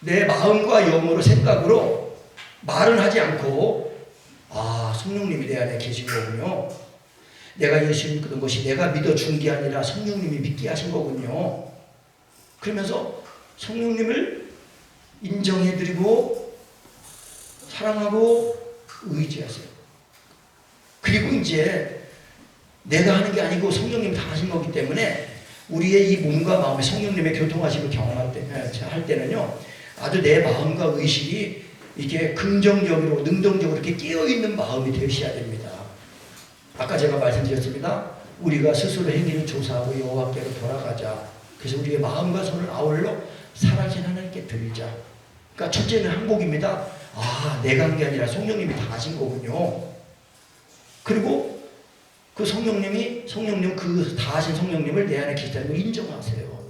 내 마음과 영으로, 생각으로 말은 하지 않고, 아, 성령님이 내 안에 계신 거군요. 내가 예수 믿는 것이 내가 믿어준 게 아니라 성령님이 믿게 하신 거군요. 그러면서 성령님을 인정해드리고 사랑하고 의지하세요. 그리고 이제 내가 하는 게 아니고 성령님이 다 하신 거기 때문에 우리의 이 몸과 마음의 성령님의 교통하심을 경험할 때는요, 아주 내 마음과 의식이 이게 긍정적으로, 능동적으로 이렇게 깨어있는 마음이 되셔야 됩니다. 아까 제가 말씀드렸습니다. 우리가 스스로 행위를 조사하고 여호와께로 돌아가자. 그래서 우리의 마음과 손을 아울러 살아계신 하나님께 드리자. 그러니까 첫째는 항복입니다. 아, 내가 한 게 아니라 성령님이 다 하신 거군요. 그리고 그 성령님 그 다 하신 성령님을 내 안에 계시다는 걸 인정하세요.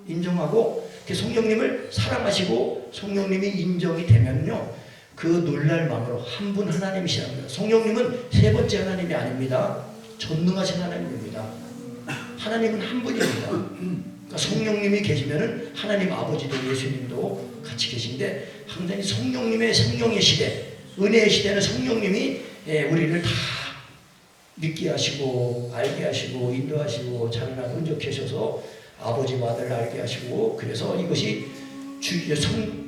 인정하고 그 성령님을 사랑하시고 성령님이 인정이 되면요, 그 놀랄 마음으로 한 분 하나님이시랍니다. 성령님은 세 번째 하나님이 아닙니다. 전능하신 하나님입니다. 하나님은 한 분입니다. 그러니까 성령님이 계시면은 하나님 아버지도 예수님도 같이 계신데, 항상 성령님의 생명의 시대, 은혜의 시대는 성령님이 우리를 다 믿게 하시고 알게 하시고 인도하시고 자기나 흔적해 하셔서 아버지와 아들을 알게 하시고, 그래서 이것이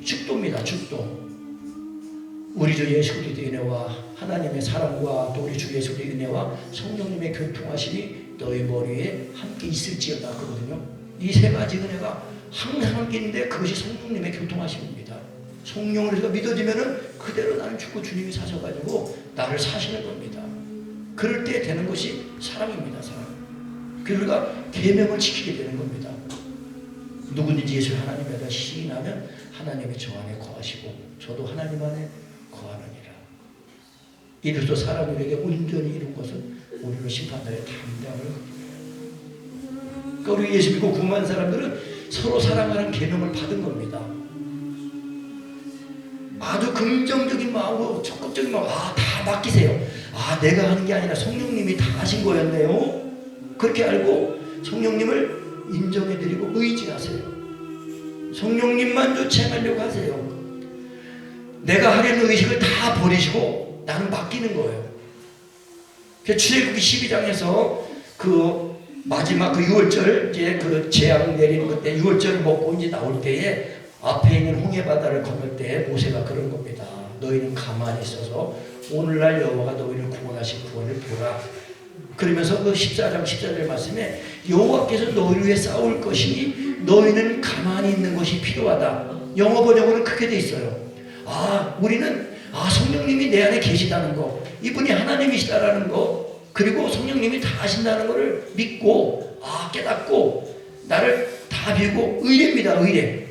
축도입니다. 축도. 우리 주 예수 그리스도의 은혜와 하나님의 사랑과 또 우리 주 예수 그리스도의 은혜와 성령님의 교통하심이 너희 머리에 함께 있을지어다 그러거든요. 이 세 가지 은혜가 항상 함께 있는데 그것이 성령님의 교통하심입니다. 성령을 우리가 믿어지면은 그대로 나는 죽고 주님이 사셔가지고 나를 사시는 겁니다. 그럴 때 되는 것이 사랑입니다. 사랑. 그러니까 계명을 지키게 되는 겁니다. 누구든지 예수 하나님에 대해 시인하면 하나님이 저 안에 거하시고 저도 하나님 안에 거하느니라. 이로써 사람에게 온전히 이룬 것은 우리를 심판날에 담대함을 갖게 돼요. 그러니까 우리 예수 믿고 구원한 사람들은 서로 사랑하는 계명을 받은 겁니다. 아주 긍정적인 마음으로, 적극적인 마음으로, 아, 다 맡기세요. 아, 내가 하는 게 아니라 성령님이 다 하신 거였네요. 그렇게 알고 성령님을 인정해드리고 의지하세요. 성령님만 쫓아가려고 하세요. 내가 하려는 의식을 다 버리시고 나는 맡기는 거예요. 출애굽기 12장에서 그 마지막 그 6월절, 이제 그 재앙 내리는 그때 6월절을 먹고 이제 나올 때에 앞에 있는 홍해 바다를 건널 때 모세가 그런 겁니다. 너희는 가만히 있어서 오늘날 여호와가 너희를 구원하신 구원을 보라. 그러면서 그 14장 14절 말씀에 여호와께서 너희를 위해 싸울 것이니 너희는 가만히 있는 것이 필요하다. 영어 번역으로는 그렇게 돼 있어요. 아, 우리는 성령님이 내 안에 계시다는 거, 이분이 하나님이시다라는 거, 그리고 성령님이 다 하신다는 것을 믿고 깨닫고 나를 다 비우고 의뢰입니다. 의뢰.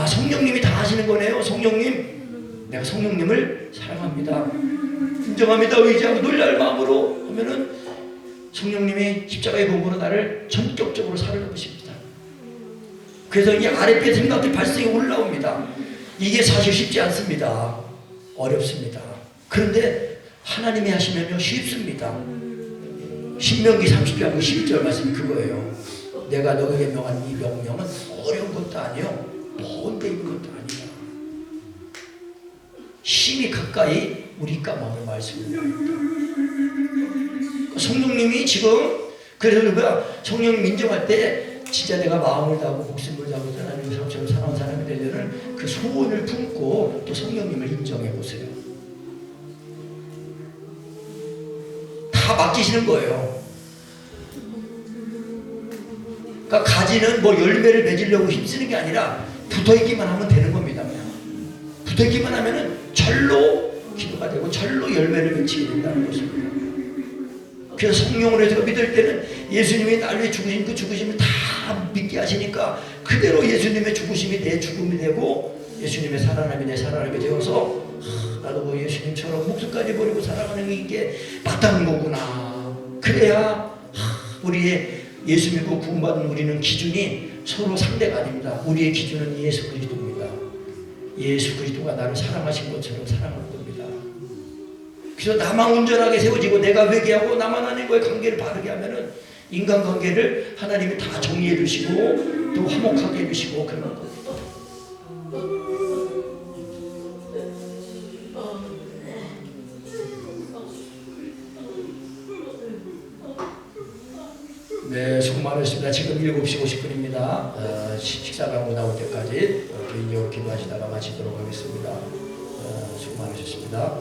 성령님이 다 하시는 거네요. 성령님, 내가 성령님을 사랑합니다. 인정합니다. 의지하고 놀랄 마음으로 하면은 성령님이 십자가의 공으로 나를 전격적으로 사르는 것입니다. 그래서 이 아랫배 생각이 발성이 올라옵니다. 이게 사실 쉽지 않습니다. 어렵습니다. 그런데 하나님이 하시면요 쉽습니다. 신명기 30장 11절 말씀이 그거예요. 내가 너에게 명한 이 명령은 어려운 것도 아니요 먼데 있는 것도 아니야. 심히 가까이 우리 까마귀 말씀입니다. 성령님이 지금 그래서 누가 성령님 인정할 때 진짜 내가 마음을 다하고 목숨을 다하고 하나님의 사람처럼 사랑하는 사람이 되려는 그 소원을 품고 또 성령님을 인정해 보세요. 다 맡기시는 거예요. 그러니까 가지는 뭐 열매를 맺으려고 힘쓰는 게 아니라 붙어있기만 하면 되는 겁니다. 붙어있기만 하면은 절로 기도가 되고 절로 열매를 맺히게 된다는 것입니다. 그래서 성령으로 해서 믿을 때는 예수님이 나를 위해 죽으신 그 죽으심을 다 다 믿게 하시니까 그대로 예수님의 죽으심이 내 죽음이 되고 예수님의 살아남이 내 살아남이 되어서 나도 뭐 예수님처럼 목숨까지 버리고 살아가는 게 마땅한 거구나. 그래야 우리의 예수 믿고 구원받은 우리는 기준이 서로 상대가 아닙니다. 우리의 기준은 예수 그리스도입니다. 예수 그리스도가 나를 사랑하신 것처럼 사랑하는 겁니다. 그래서 나만 온전하게 세워지고 내가 회개하고 나만 하나님과의 관계를 바르게 하면은 인간관계를 하나님이 다 정리해 주시고 또 화목하게 해주시고 그런 겁니다. 네, 수고 많으셨습니다. 지금 7시 50분입니다. 식사하고 나올 때까지 개인적으로 기도하시다가 마치도록 하겠습니다. 수고 많으셨습니다.